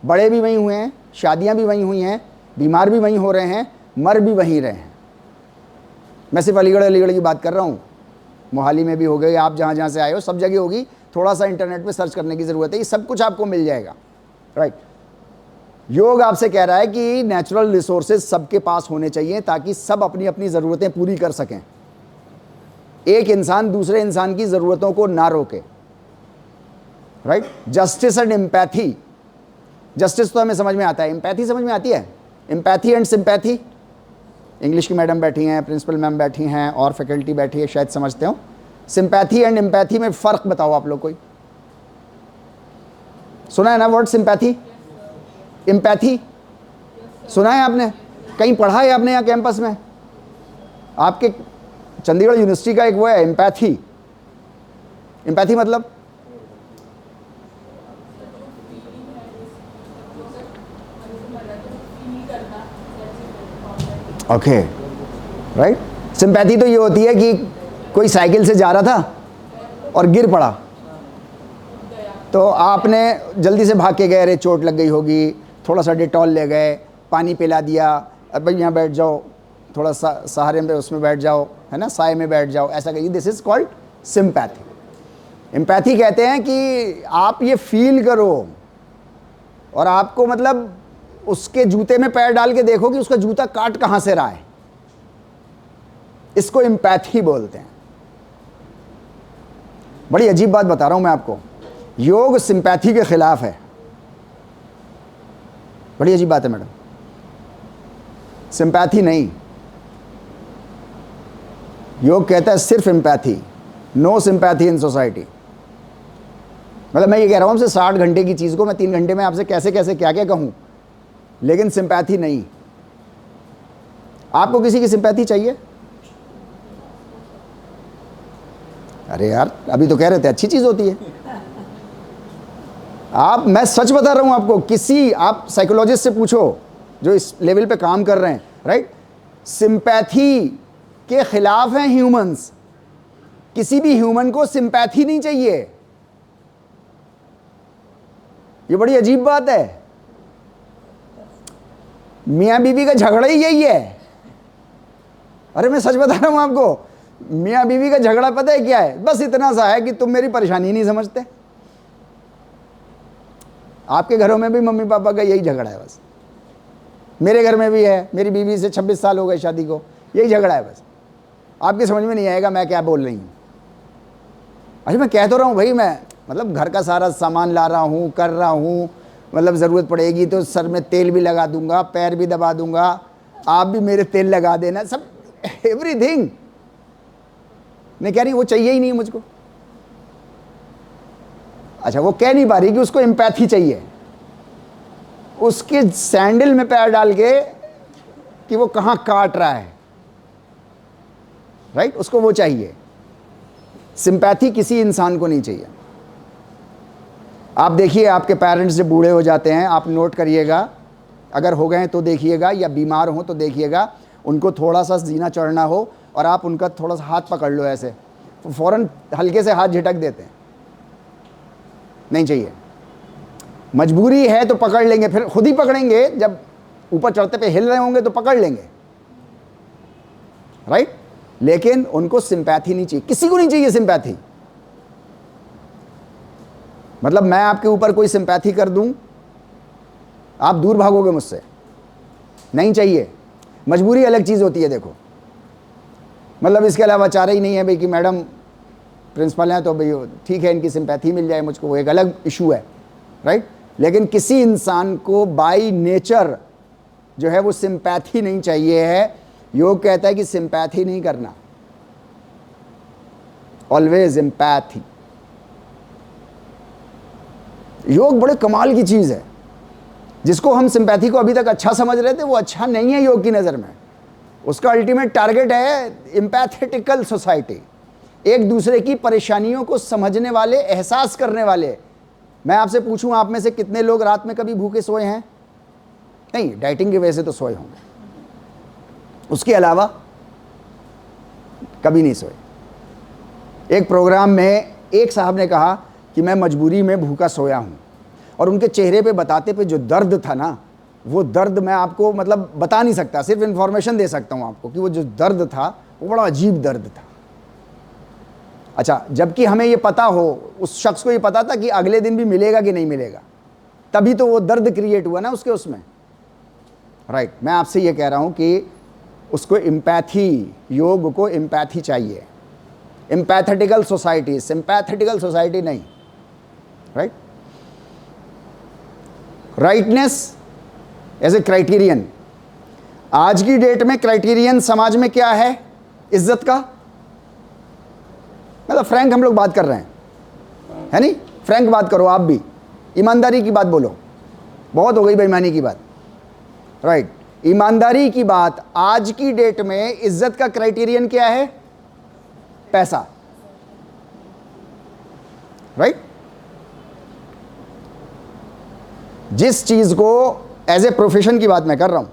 A: बड़े भी वहीं हुए हैं, शादियाँ भी वहीं हुई हैं, बीमार भी वहीं हो रहे हैं, मर भी वहीं रहे हैं। मैं सिर्फ अलीगढ़ की बात कर रहा हूँ, मोहाली में भी हो गई, आप जहाँ जहाँ से आए हो सब जगह होगी। थोड़ा सा इंटरनेट पे सर्च करने की ज़रूरत है, ये सब कुछ आपको मिल जाएगा, राइट? योग आपसे कह रहा है कि नेचुरल रिसोर्सेज सबके पास होने चाहिए ताकि सब अपनी अपनी ज़रूरतें पूरी कर सकें। एक इंसान दूसरे इंसान की ज़रूरतों को ना रोके, right? Justice and empathy. Justice तो हमें समझ में आता है, एम्पैथी समझ में आती है? Empathy and sympathy. इंग्लिश की मैडम बैठी हैं, प्रिंसिपल मैम बैठी हैं और फैकल्टी बैठी है, शायद समझते हो। सिंपैथी एंड एम्पैथी में फ़र्क बताओ आप लोग। कोई सुना है ना वर्ड सिंपैथी, एम्पैथी? सुना है आपने? कहीं पढ़ा है आपने यहाँ कैंपस में? आपके चंडीगढ़ यूनिवर्सिटी का एक वो है एम्पैथी। एम्पैथी मतलब ओके, राइट? सिंपैथी तो ये होती है कि कोई साइकिल से जा रहा था और गिर पड़ा, तो आपने जल्दी से भाग के गए, अरे चोट लग गई होगी, थोड़ा सा डेटॉल ले गए, पानी पिला दिया, अब भाई यहाँ बैठ जाओ, थोड़ा सा सहारे में उसमें बैठ जाओ, है ना, साए में बैठ जाओ, ऐसा कहिए। This is called sympathy. Empathy कहते हैं कि आप ये फील करो और आपको मतलब उसके जूते में पैर डाल के देखो कि उसका जूता काट कहाँ से रहा है। इसको एम्पैथी बोलते हैं। बड़ी अजीब बात बता रहा हूं मैं आपको, योग सिंपैथी के खिलाफ है। बड़ी अजीब बात है मैडम, सिंपैथी नहीं। योग कहता है सिर्फ empathy, no sympathy in society. मतलब मैं ये कह रहा हूं आपसे 60 घंटे की चीज को मैं 3 घंटे में आपसे कैसे कैसे क्या क्या कहूं, लेकिन सिंपैथी नहीं। आपको किसी की सिंपैथी चाहिए? अरे यार, अभी तो कह रहे थे अच्छी चीज होती है। मैं सच बता रहा हूं आपको, आप साइकोलॉजिस्ट से पूछो जो इस लेवल पे काम कर रहे हैं, राइट? सिंपैथी के खिलाफ हैं ह्यूमंस। किसी भी ह्यूमन को सिंपैथी नहीं चाहिए। ये बड़ी अजीब बात है। मियां बीवी का झगड़ा ही यही है। अरे मैं सच बता रहा हूं आपको, मियां बीवी का झगड़ा पता है क्या है? बस इतना सा है कि तुम मेरी परेशानी नहीं समझते। आपके घरों में भी मम्मी पापा का यही झगड़ा है बस। मेरे घर में भी है, मेरी बीवी से 26 साल हो गए शादी को, यही झगड़ा है बस। आपकी समझ में नहीं आएगा मैं क्या बोल रही हूँ। अरे मैं कह तो रहा हूँ भाई, मैं मतलब घर का सारा सामान ला रहा हूँ, कर रहा हूँ, मतलब ज़रूरत पड़ेगी तो सर में तेल भी लगा दूंगा, पैर भी दबा दूंगा, आप भी मेरे तेल लगा देना, सब एवरीथिंग। नहीं कह रही वो चाहिए ही नहीं मुझको। अच्छा, वो कह नहीं पा रही कि उसको एम्पैथी चाहिए, उसके सैंडल में पैर डाल के कि वो कहाँ काट रहा है, राइट? उसको वो चाहिए। सिंपैथी किसी इंसान को नहीं चाहिए। आप देखिए, आपके पेरेंट्स जब बूढ़े हो जाते हैं, आप नोट करिएगा, अगर हो गए हैं तो देखिएगा, या बीमार हो तो देखिएगा, उनको थोड़ा सा जीना चढ़ना हो और आप उनका थोड़ा सा हाथ पकड़ लो ऐसे, फ़ौरन हल्के से हाथ झटक देते हैं। नहीं चाहिए। मजबूरी है तो पकड़ लेंगे, फिर खुद ही पकड़ेंगे, जब ऊपर चढ़ते पे हिल रहे होंगे तो पकड़ लेंगे, राइट। लेकिन उनको सिंपैथी नहीं चाहिए, किसी को नहीं चाहिए सिंपैथी। मतलब मैं आपके ऊपर कोई सिंपैथी कर दूं, आप दूर भागोगे मुझसे, नहीं चाहिए। मजबूरी अलग चीज़ होती है, देखो, मतलब इसके अलावा चारा ही नहीं है भाई कि मैडम प्रिंसिपल हैं तो भाई ठीक है इनकी सिंपैथी मिल जाए मुझको, वो एक अलग इशू है, राइट। लेकिन किसी इंसान को बाय नेचर जो है वो सिंपैथी नहीं चाहिए है। योग कहता है कि सिंपैथी नहीं करना, ऑलवेज एम्पैथी। योग बड़े कमाल की चीज़ है। जिसको हम सिंपैथी को अभी तक अच्छा समझ रहे थे, वो अच्छा नहीं है योग की नज़र में। उसका अल्टीमेट टारगेट है एम्पैथेटिकल सोसाइटी, एक दूसरे की परेशानियों को समझने वाले, एहसास करने वाले। मैं आपसे पूछूं, आप में से कितने लोग रात में कभी भूखे सोए हैं? नहीं, डाइटिंग की वजह से तो सोए होंगे, उसके अलावा कभी नहीं सोए। एक प्रोग्राम में एक साहब ने कहा कि मैं मजबूरी में भूखा सोया हूं, और उनके चेहरे पे बताते पे जो दर्द था ना, वो दर्द मैं आपको मतलब बता नहीं सकता, सिर्फ इन्फॉर्मेशन दे सकता हूं आपको कि वो जो दर्द था वो बड़ा अजीब दर्द था। अच्छा, जबकि हमें ये पता हो, उस शख्स को ये पता था कि अगले दिन भी मिलेगा कि नहीं मिलेगा, तभी तो वो दर्द क्रिएट हुआ ना उसमें, राइट। मैं आपसे ये कह रहा हूं कि उसको एम्पैथी, योग को एम्पैथी चाहिए, एम्पैथेटिकल सोसाइटी, सिंपैथेटिकल सोसाइटी नहीं, right. Rightness as a criterion. आज की डेट में क्राइटेरियन समाज में क्या है? इज्जत का। मतलब फ्रैंक हम लोग बात कर रहे हैं, है नहीं? फ्रैंक बात करो, आप भी ईमानदारी की बात बोलो, बहुत हो गई बेईमानी की बात, राइट। ईमानदारी की बात। आज की डेट में इज्जत का क्राइटेरियन क्या है? पैसा, राइट। जिस चीज को एज ए प्रोफेशन की बात मैं कर रहा हूं,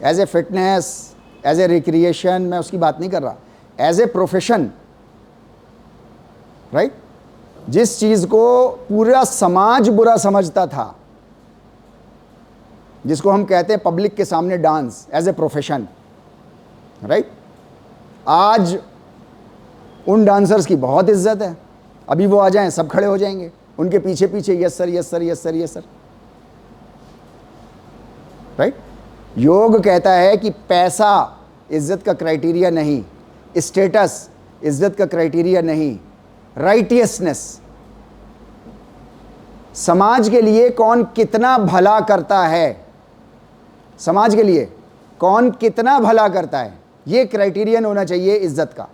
A: as a fitness, as a recreation, मैं उसकी बात नहीं कर रहा, एज ए प्रोफेशन, राइट। जिस चीज को पूरा समाज बुरा समझता था, जिसको हम कहते हैं पब्लिक के सामने dance as a profession, right. आज उन डांसर्स की बहुत इज्जत है। अभी वो आ जाएं, सब खड़े हो जाएंगे उनके पीछे पीछे, yes sir, yes sir, yes sir, yes sir, right. योग कहता है कि पैसा इज्जत का क्राइटेरिया नहीं, स्टेटस इज्जत का क्राइटेरिया नहीं, राइटियसनेस, समाज के लिए कौन कितना भला करता है, समाज के लिए कौन कितना भला करता है, यह क्राइटेरियन होना चाहिए इज्जत का,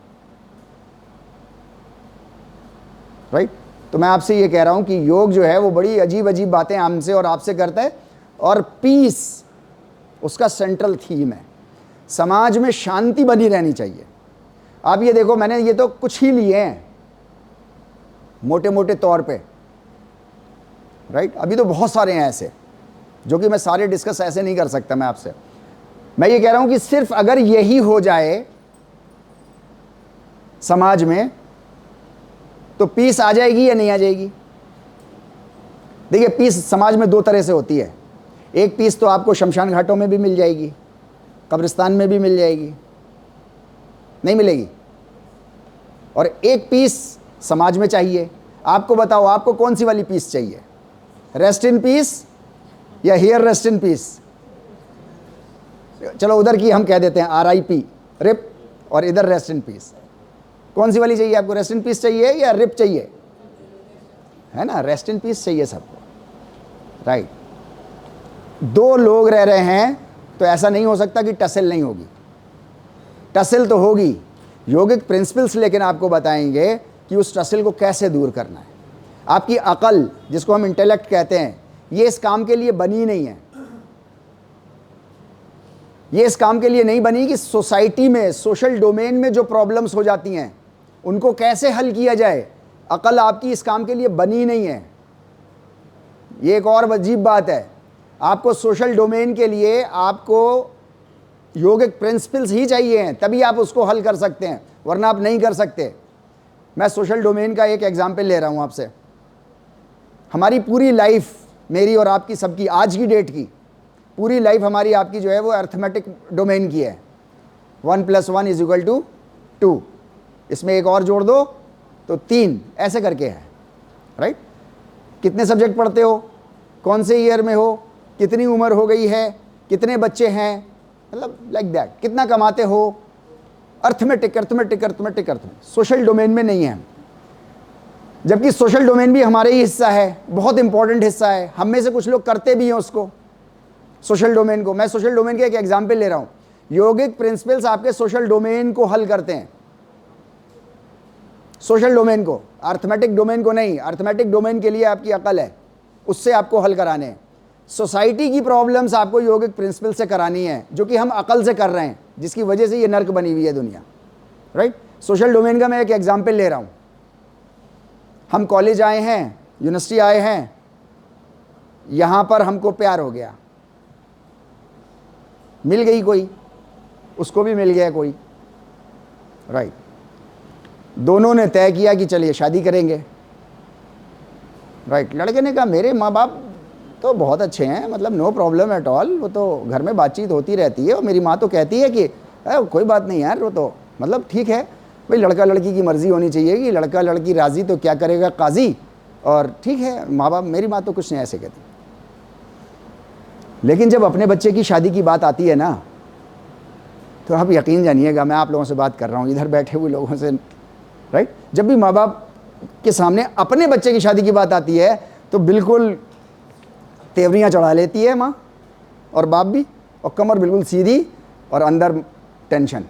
A: राइट। तो मैं आपसे ये कह रहा हूं कि योग जो है वो बड़ी अजीब अजीब बातें हमसे और आपसे करता है, और पीस उसका सेंट्रल थीम है। समाज में शांति बनी रहनी चाहिए। आप ये देखो, मैंने ये तो कुछ ही लिए हैं मोटे मोटे तौर पे, राइट। अभी तो बहुत सारे हैं ऐसे, जो कि मैं सारे डिस्कस ऐसे नहीं कर सकता मैं आपसे। मैं ये कह रहा हूं कि सिर्फ अगर यही हो जाए समाज में तो पीस आ जाएगी या नहीं आ जाएगी? देखिए, पीस समाज में दो तरह से होती है। एक पीस तो आपको शमशान घाटों में भी मिल जाएगी, कब्रिस्तान में भी मिल जाएगी, नहीं मिलेगी। और एक पीस समाज में चाहिए। आपको बताओ, आपको कौन सी वाली पीस चाहिए? रेस्ट इन पीस या हियर रेस्ट इन पीस? चलो उधर की हम कह देते हैं RIP, रिप, और इधर रेस्ट इन पीस। कौन सी वाली चाहिए आपको? रेस्ट इन पीस चाहिए या रिप चाहिए? है ना, रेस्ट इन पीस चाहिए सबको, राइट। दो लोग रह रहे हैं तो ऐसा नहीं हो सकता कि टसल नहीं होगी, टसल तो होगी। योगिक प्रिंसिपल्स लेकिन आपको बताएंगे कि उस टसल को कैसे दूर करना है। आपकी अकल, जिसको हम इंटेलेक्ट कहते हैं, ये इस काम के लिए बनी नहीं है। ये इस काम के लिए नहीं बनी कि सोसाइटी में, सोशल डोमेन में जो प्रॉब्लम्स हो जाती हैं उनको कैसे हल किया जाए। अकल आपकी इस काम के लिए बनी नहीं है। ये एक और अजीब बात है, आपको सोशल डोमेन के लिए आपको योगिक प्रिंसिपल्स ही चाहिए हैं, तभी आप उसको हल कर सकते हैं, वरना आप नहीं कर सकते। मैं सोशल डोमेन का एक एग्जाम्पल ले रहा हूँ आपसे। हमारी पूरी लाइफ, मेरी और आपकी सबकी, आज की डेट की पूरी लाइफ हमारी आपकी जो है वो अर्थमेटिक डोमेन की है। 1 + 1 = 2, इसमें एक और जोड़ दो तो 3, ऐसे करके है, राइट। कितने सब्जेक्ट पढ़ते हो, कौन से ईयर में हो, कितनी उम्र हो गई है, कितने बच्चे हैं, मतलब लाइक दैट, कितना कमाते हो, arithmetic arithmetic arithmetic arithmetic. Social domain में नहीं है, जबकि सोशल डोमेन भी हमारे ही हिस्सा है, बहुत इंपॉर्टेंट हिस्सा है। हम में से कुछ लोग करते भी हैं उसको, सोशल डोमेन को। मैं सोशल डोमेन के एक एग्जाम्पल ले रहा हूँ। योगिक प्रिंसिपल्स आपके सोशल डोमेन को हल करते हैं, सोशल डोमेन को, अर्थमेटिक डोमेन को नहीं। अर्थमेटिक डोमेन के लिए आपकी अकल है, उससे आपको हल कराने हैं। सोसाइटी की प्रॉब्लम्स आपको योगिक प्रिंसिपल से करानी है, जो कि हम अकल से कर रहे हैं, जिसकी वजह से ये नर्क बनी हुई है दुनिया, राइट। सोशल डोमेन का मैं एक एग्जाम्पल ले रहा हूँ। हम कॉलेज आए हैं, यूनिवर्सिटी आए हैं, यहाँ पर हमको प्यार हो गया, मिल गई कोई, उसको भी मिल गया कोई, राइट। दोनों ने तय किया कि चलिए शादी करेंगे, राइट। लड़के ने कहा मेरे माँ बाप तो बहुत अच्छे हैं, मतलब नो प्रॉब्लम एट ऑल, वो तो घर में बातचीत होती रहती है और मेरी माँ तो कहती है कि कोई बात नहीं यार, वो तो मतलब ठीक है भाई, लड़का लड़की की मर्ज़ी होनी चाहिए कि लड़का लड़की राज़ी तो क्या करेगा काजी, और ठीक है माँ बाप, मेरी माँ तो कुछ नहीं ऐसे कहती। लेकिन जब अपने बच्चे की शादी की बात आती है ना, तो आप यकीन जानिएगा, मैं आप लोगों से बात कर रहा हूँ, इधर बैठे हुए लोगों से, राइट। जब भी माँ बाप के सामने अपने बच्चे की शादी की बात आती है तो बिल्कुल तेवरियाँ चढ़ा लेती है माँ और बाप भी, और कमर बिल्कुल सीधी और अंदर टेंशन।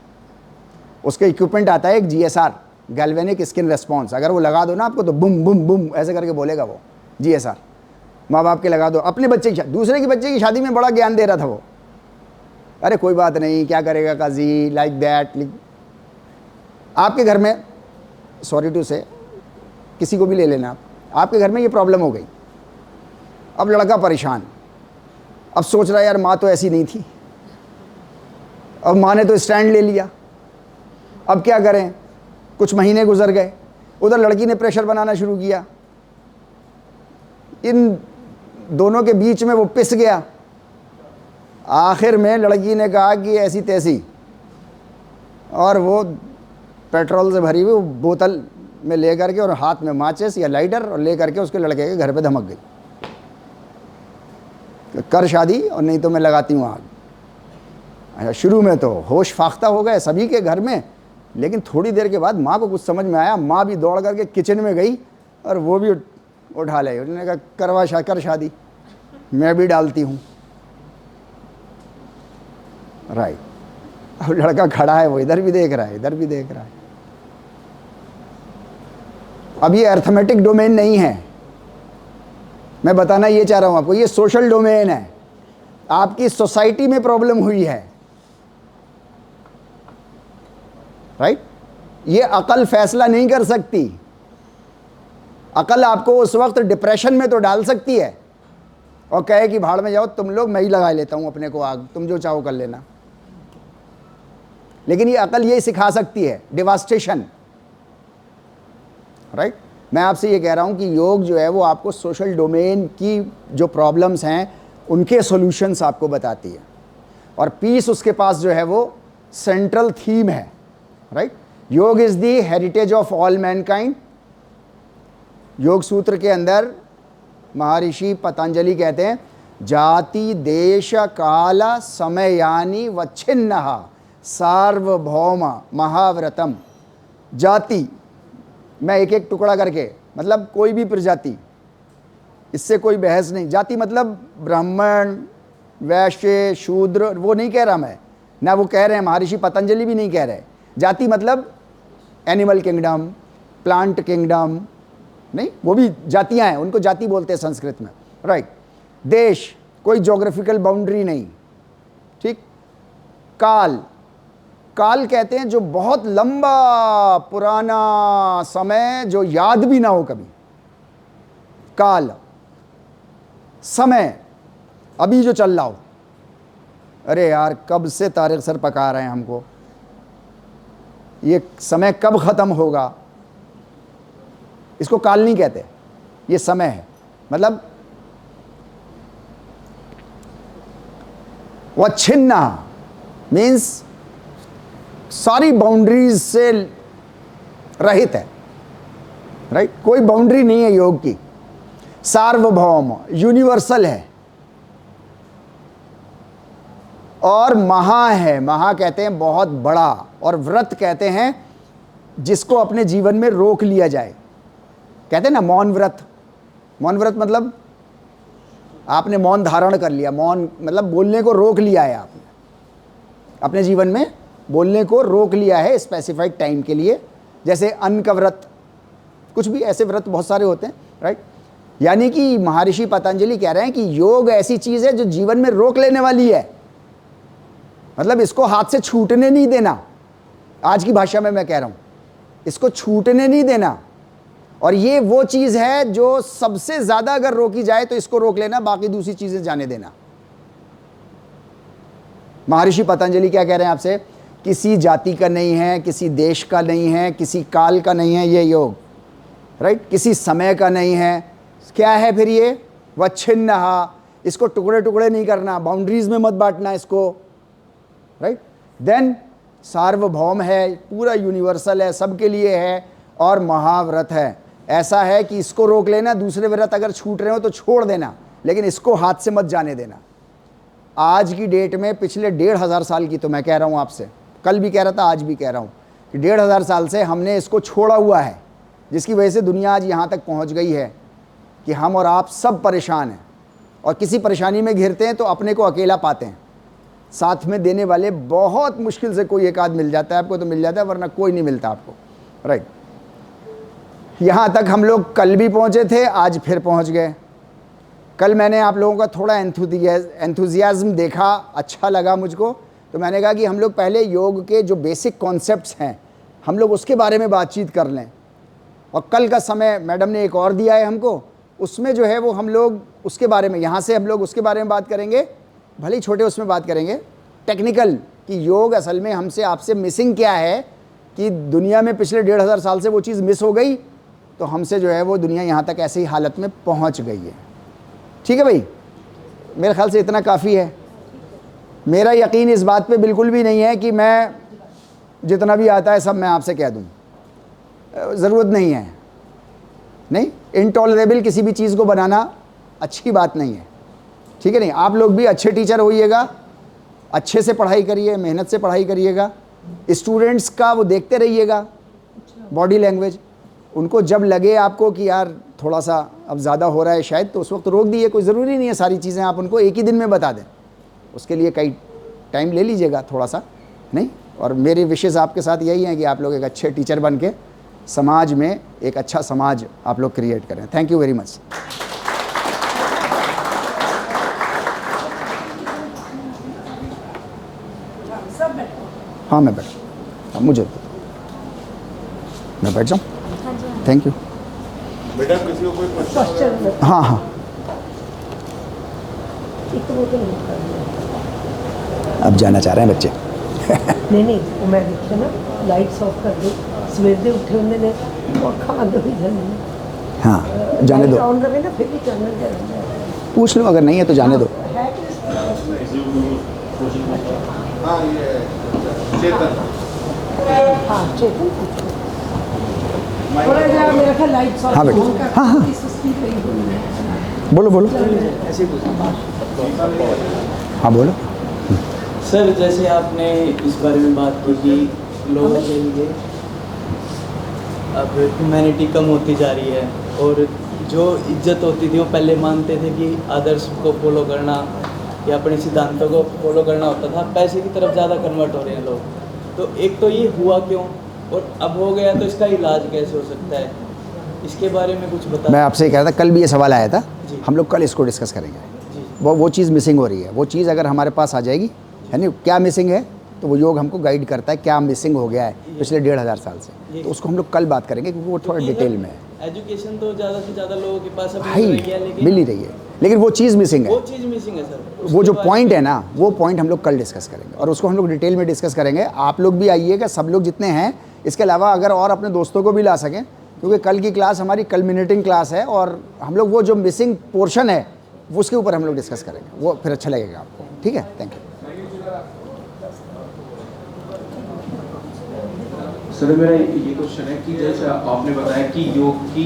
A: उसके इक्विपमेंट आता है एक GSR, गैल्वेनिक स्किन रेस्पॉन्स, अगर वो लगा दो ना आपको तो बुम बुम बुम ऐसे करके बोलेगा वो GSR। माँ बाप के लगा दो, अपने बच्चे की, दूसरे के बच्चे की शादी में बड़ा ज्ञान दे रहा था वो, अरे कोई बात नहीं, क्या करेगा काजी, लाइक दैट। आपके घर में, सॉरी टू से, किसी को भी ले लेना आप, आपके घर में ये प्रॉब्लम हो गई, अब लड़का परेशान, अब सोच रहा है यार माँ तो ऐसी नहीं थी, अब माँ ने तो स्टैंड ले लिया, अब क्या करें। कुछ महीने गुजर गए, उधर लड़की ने प्रेशर बनाना शुरू किया, इन दोनों के बीच में वो पिस गया। आखिर में लड़की ने कहा कि ऐसी तैसी, और वो पेट्रोल से भरी हुई बोतल में ले करके और हाथ में माचिस या लाइटर और ले करके उसके लड़के के घर पे धमक गई, कर शादी और नहीं तो मैं लगाती हूँ आग। अच्छा, शुरू में तो होश फाख्ता हो गए सभी के घर में, लेकिन थोड़ी देर के बाद माँ को कुछ समझ में आया, माँ भी दौड़ करके किचन में गई और वो भी उठा ले, उन्होंने कहा कर शादी, मैं भी डालती हूँ, राइट। अब लड़का खड़ा है, वो इधर भी देख रहा है, इधर भी देख रहा है। अब ये अर्थमेटिक डोमेन नहीं है, मैं बताना ये चाह रहा हूं आपको, ये सोशल डोमेन है। आपकी सोसाइटी में प्रॉब्लम हुई है, राइट। ये अकल फैसला नहीं कर सकती। अकल आपको उस वक्त डिप्रेशन में तो डाल सकती है और कहे कि भाड़ में जाओ तुम लोग, मैं ही लगा लेता हूं अपने को आग, तुम जो चाहो कर लेना। लेकिन ये अकल ये सिखा सकती है डिवास्टेशन, राइट। मैं आपसे ये कह रहा हूं कि योग जो है वो आपको सोशल डोमेन की जो प्रॉब्लम्स हैं उनके सॉल्यूशंस आपको बताती है, और पीस उसके पास जो है वो सेंट्रल थीम है, राइट। योग is the heritage of all Mankind. योग सूत्र के अंदर महर्षि पतंजलि कहते हैं, जाति देश काल समयानि वच्छिन्न सार्वभौम महाव्रतम। जाति, मैं एक एक टुकड़ा करके, मतलब कोई भी प्रजाति, इससे कोई बहस नहीं। जाति मतलब ब्राह्मण, वैश्य, शूद्र, वो नहीं कह रहा मैं, ना वो कह रहे हैं, महर्षि पतंजलि भी नहीं कह रहे। जाति मतलब एनिमल किंगडम, प्लांट किंगडम, नहीं, वो भी जातियां हैं, उनको जाति बोलते हैं संस्कृत में, राइट। देश, कोई ज्योग्राफिकल बाउंड्री नहीं, ठीक। काल, काल कहते हैं जो बहुत लंबा पुराना समय जो याद भी ना हो कभी, काल। समय अभी जो चल रहा हो, अरे यार कब से तारिक सर पका रहे हैं हमको, ये समय कब ख़त्म होगा, इसको काल नहीं कहते, ये समय है। मतलब वच्छिन्न मीन्स सारी बाउंड्रीज से रहित है, राइट? कोई बाउंड्री नहीं है योग की, सार्वभौम, यूनिवर्सल है। और महा है, महा कहते हैं बहुत बड़ा, और व्रत कहते हैं जिसको अपने जीवन में रोक लिया जाए। कहते हैं ना मौन व्रत, मौन व्रत मतलब आपने मौन धारण कर लिया, मौन मतलब बोलने को रोक लिया है, आपने अपने जीवन में बोलने को रोक लिया है स्पेसिफाइड टाइम के लिए। जैसे अन्न का व्रत, कुछ भी ऐसे व्रत बहुत सारे होते हैं, राइट? यानी कि महर्षि पतंजलि कह रहे हैं कि योग ऐसी चीज़ है जो जीवन में रोक लेने वाली है, मतलब इसको हाथ से छूटने नहीं देना। आज की भाषा में मैं कह रहा हूँ, इसको छूटने नहीं देना। और ये वो चीज़ है जो सबसे ज़्यादा अगर रोकी जाए तो इसको रोक लेना, बाकी दूसरी चीज़ें जाने देना। महर्षि पतंजलि क्या कह रहे हैं आपसे? किसी जाति का नहीं है, किसी देश का नहीं है, किसी काल का नहीं है ये योग, राइट? किसी समय का नहीं है। क्या है फिर ये? वच्छिन्नः, इसको टुकड़े टुकड़े नहीं करना, बाउंड्रीज में मत बांटना इसको, राइट? देन सार्वभौम है, पूरा यूनिवर्सल है, सबके लिए है। और महाव्रत है, ऐसा है कि इसको रोक लेना, दूसरे व्रत अगर छूट रहे हो तो छोड़ देना, लेकिन इसको हाथ से मत जाने देना। आज की डेट में पिछले 1500 साल की तो मैं कह रहा हूँ आपसे, कल भी कह रहा था, आज भी कह रहा हूँ कि 1500 साल से हमने इसको छोड़ा हुआ है, जिसकी वजह से दुनिया आज यहाँ तक पहुँच गई है कि हम और आप सब परेशान हैं। और किसी परेशानी में घिरते हैं तो अपने को अकेला पाते हैं, साथ में देने वाले बहुत मुश्किल से कोई एक आध मिल जाता है आपको, तो मिल जाता है, वरना कोई नहीं मिलता आपको, राइट? यहाँ तक हम लोग कल भी पहुँचे थे, आज फिर पहुँच गए। कल मैंने आप लोगों का थोड़ा एंथुजियाज्म देखा, अच्छा लगा मुझको, तो मैंने कहा कि हम लोग पहले योग के जो बेसिक कॉन्सेप्ट्स हैं हम लोग उसके बारे में बातचीत कर लें। और कल का समय मैडम ने एक और दिया है हमको, उसमें जो है वो हम लोग उसके बारे में, यहाँ से हम लोग उसके बारे में बात करेंगे, भले ही छोटे उसमें बात करेंगे टेक्निकल, कि योग असल में हमसे आपसे मिसिंग क्या है, कि दुनिया में पिछले 1500 साल से वो चीज़ मिस हो गई, तो हमसे जो है वो दुनिया यहाँ तक ऐसी हालत में पहुँच गई है। ठीक है भाई, मेरे ख्याल से इतना काफ़ी है। मेरा यकीन इस बात पे बिल्कुल भी नहीं है कि मैं जितना भी आता है सब मैं आपसे कह दूँ, ज़रूरत नहीं है। नहीं, इनटॉलरेबल किसी भी चीज़ को बनाना अच्छी बात नहीं है, ठीक है? नहीं, आप लोग भी अच्छे टीचर होइएगा, अच्छे से पढ़ाई करिए, मेहनत से पढ़ाई करिएगा। स्टूडेंट्स का वो देखते रहिएगा बॉडी लैंग्वेज, उनको जब लगे आपको कि यार थोड़ा सा अब ज़्यादा हो रहा है शायद, तो उस वक्त रोक दिए। कोई ज़रूरी नहीं है सारी चीज़ें आप उनको एक ही दिन में बता दें, उसके लिए कई टाइम ले लीजिएगा थोड़ा सा, नहीं? और मेरी विशेष आपके साथ यही है कि आप लोग एक अच्छे टीचर बन के समाज में एक अच्छा समाज आप लोग क्रिएट करें। Thank you very much. हाँ मैं बैठ, हाँ मुझे मैं बैठ जाऊँ। थैंक यू
B: बेटा। किसी को कोई क्वेश्चन?
A: हाँ हाँ, अब जाना चाह रहे हैं बच्चे।
C: नहीं वो मैं देखिए ना, लाइट्स ऑफ कर दो, सवेर दे उठे होंगे ने और खान दो भी जाने।
A: हाँ जाने दो,
C: ऑन रहे ना, फिर भी चैनल दे।
A: पूछ लो, अगर नहीं है तो जाने दो।
B: हाँ ये चेतन,
C: हाँ चेतन थोड़ा जा मेरा ख्याल लाइट्स ऑफ।
A: हाँ बेटा, हाँ हाँ बोलो बोलो, हाँ बोलो।
D: सर जैसे आपने इस बारे में बात की कि लोगों के लिए अब ह्यूमैनिटी कम होती जा रही है, और जो इज्जत होती थी वो पहले मानते थे कि आदर्श को फॉलो करना या अपने सिद्धांतों को फॉलो करना होता था, पैसे की तरफ ज़्यादा कन्वर्ट हो रहे हैं लोग। तो एक तो ये हुआ क्यों, और अब हो गया तो इसका इलाज कैसे हो सकता है, इसके बारे में कुछ बता।
A: मैं आपसे कह रहा था, कल भी ये सवाल आया था,
D: जी।
A: हम लोग कल इसको डिस्कस करेंगे।
D: जी।
A: वो चीज़ मिसिंग हो रही है, वो चीज़ अगर हमारे पास आ जाएगी, है नहीं, क्या मिसिंग है, तो वो योग हमको गाइड करता है क्या मिसिंग हो गया है पिछले 1500 साल से, तो उसको हम लोग कल बात करेंगे, क्योंकि वो थोड़ा डिटेल में है।
D: एजुकेशन तो ज़्यादा से ज़्यादा लोगों के पास अभी
A: भाई
D: मिल रही है, लेकिन
A: मिल ही रही है, लेकिन वो चीज़ मिसिंग है,
D: वो चीज़ मिसिंग है सर।
A: वो जो पॉइंट है ना, वो पॉइंट हम लोग कल डिस्कस करेंगे और उसको हम लोग डिटेल में डिस्कस करेंगे। आप लोग भी आइएगा, सब लोग जितने हैं, इसके अलावा अगर और अपने दोस्तों को भी ला सकें, क्योंकि कल की क्लास हमारी कल्मिनेटिंग क्लास है और हम लोग वो जो मिसिंग पोर्शन है वो उसके ऊपर हम लोग डिस्कस करेंगे, वो फिर अच्छा लगेगा आपको। ठीक है, थैंक यू।
E: सर मेरा ये क्वेश्चन है कि जैसे आपने बताया कि योग की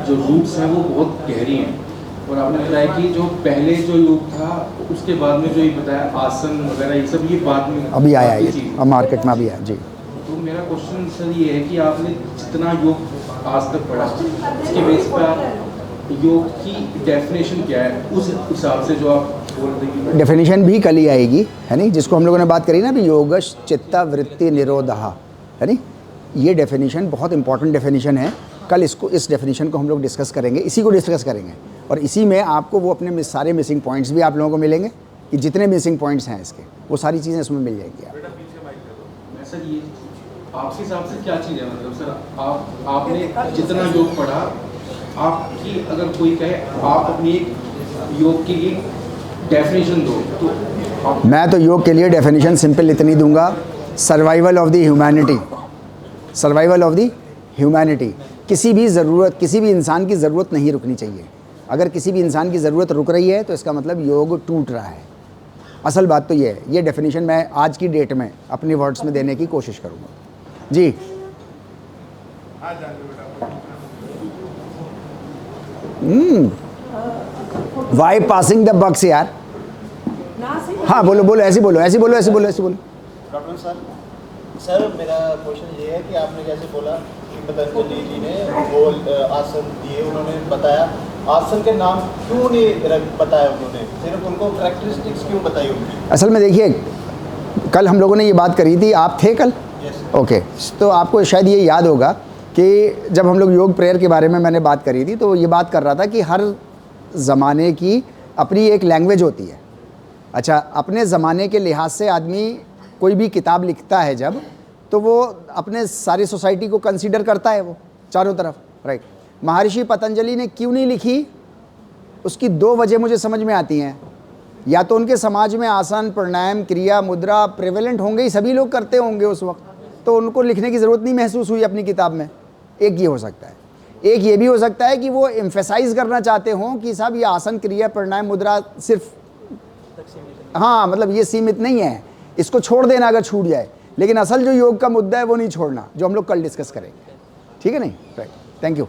E: जो रूट्स हैं वो बहुत गहरी हैं, और आपने बताया कि जो पहले जो योग था उसके बाद में जो ये बताया आसन वगैरह ये सब ये बाद में
A: अभी आया
E: बाकी
A: ये,
E: चीज़।
A: अब मार्केट में अभी आया जी।
E: तो मेरा क्वेश्चन सर ये है कि आपने जितना योग आज तक पढ़ा उसके बेस पर आप योग की डेफिनेशन क्या है उस हिसाब से जो आप बोल रहे थे कि
A: डेफिनेशन भी कल ही आएगी, है नहीं, जिसको हम लोगों ने बात करी ना भी योगश चित्ता वृत्ति निरोधः, है नहीं, ये डेफिनेशन बहुत इंपॉर्टेंट डेफिनेशन है। कल इसको, इस डेफिनेशन को हम लोग डिस्कस करेंगे, इसी को डिस्कस करेंगे और इसी में आपको वो अपने सारे मिसिंग पॉइंट्स भी आप लोगों को मिलेंगे कि जितने मिसिंग पॉइंट्स हैं इसके, वो सारी चीज़ें इसमें मिल जाएंगी आप।
E: मैं सर ये आपके हिसाब से क्या चीज़ है, मतलब सर आपने जितना योग पढ़ा, आपकी अगर कोई कहे आप अपनी एक योग के लिए डेफिनेशन दो तो आप
A: मैं तो योग के लिए डेफिनेशन सिंपल इतनी दूंगा, survival of the humanity, survival of the humanity. किसी भी ज़रूरत, किसी भी इंसान की ज़रूरत नहीं रुकनी चाहिए। अगर किसी भी इंसान की ज़रूरत रुक रही है तो इसका मतलब योग टूट रहा है। असल बात तो ये है, ये डेफिनेशन मैं आज की डेट में अपनी वर्ड्स में देने की कोशिश करूँगा जी। वाई पासिंग द बक्स यार।
C: ना से
A: हाँ बोलो बोलो, ऐसे बोलो, ऐसे बोलो, ऐसे बोलो, ऐसे बोलो।
F: डॉक्टर साहब, सर मेरा क्वेश्चन ये है कि आपने जैसे बोला कि पतंजलि जी ने वो आसन दिए, उन्होंने बताया आसन के नाम क्यों नहीं बताया, उन्होंने सिर्फ उनको कैरेक्टरिस्टिक्स क्यों बताई उनकी।
A: असल में देखिए, कल हम लोगों ने ये बात करी थी, आप थे कल?
F: यस।
A: ओके, तो आपको शायद ये याद होगा कि जब हम लोग योग प्रेयर के बारे में मैंने बात करी थी, तो ये बात कर रहा था कि हर ज़माने की अपनी एक लैंग्वेज होती है। अच्छा, अपने ज़माने के लिहाज से आदमी कोई भी किताब लिखता है जब, तो वो अपने सारी सोसाइटी को कंसीडर करता है, वो चारों तरफ, राइट। महर्षि पतंजलि ने क्यों नहीं लिखी, उसकी दो वजह मुझे समझ में आती हैं। या तो उनके समाज में आसन, प्राणायाम, क्रिया, मुद्रा प्रेवेलेंट होंगे ही, सभी लोग करते होंगे उस वक्त, तो उनको लिखने की ज़रूरत नहीं महसूस हुई अपनी किताब में। एक ये हो सकता है। एक ये भी हो सकता है कि वो एम्फेसाइज करना चाहते हों कि साहब ये आसन, क्रिया, प्राणायाम, मुद्रा सिर्फ, हाँ मतलब ये सीमित नहीं है, इसको छोड़ देना अगर छूट जाए, लेकिन असल जो योग का मुद्दा है वो नहीं छोड़ना, जो हम लोग कल डिस्कस करेंगे। ठीक है नहीं, राइट, थैंक यू।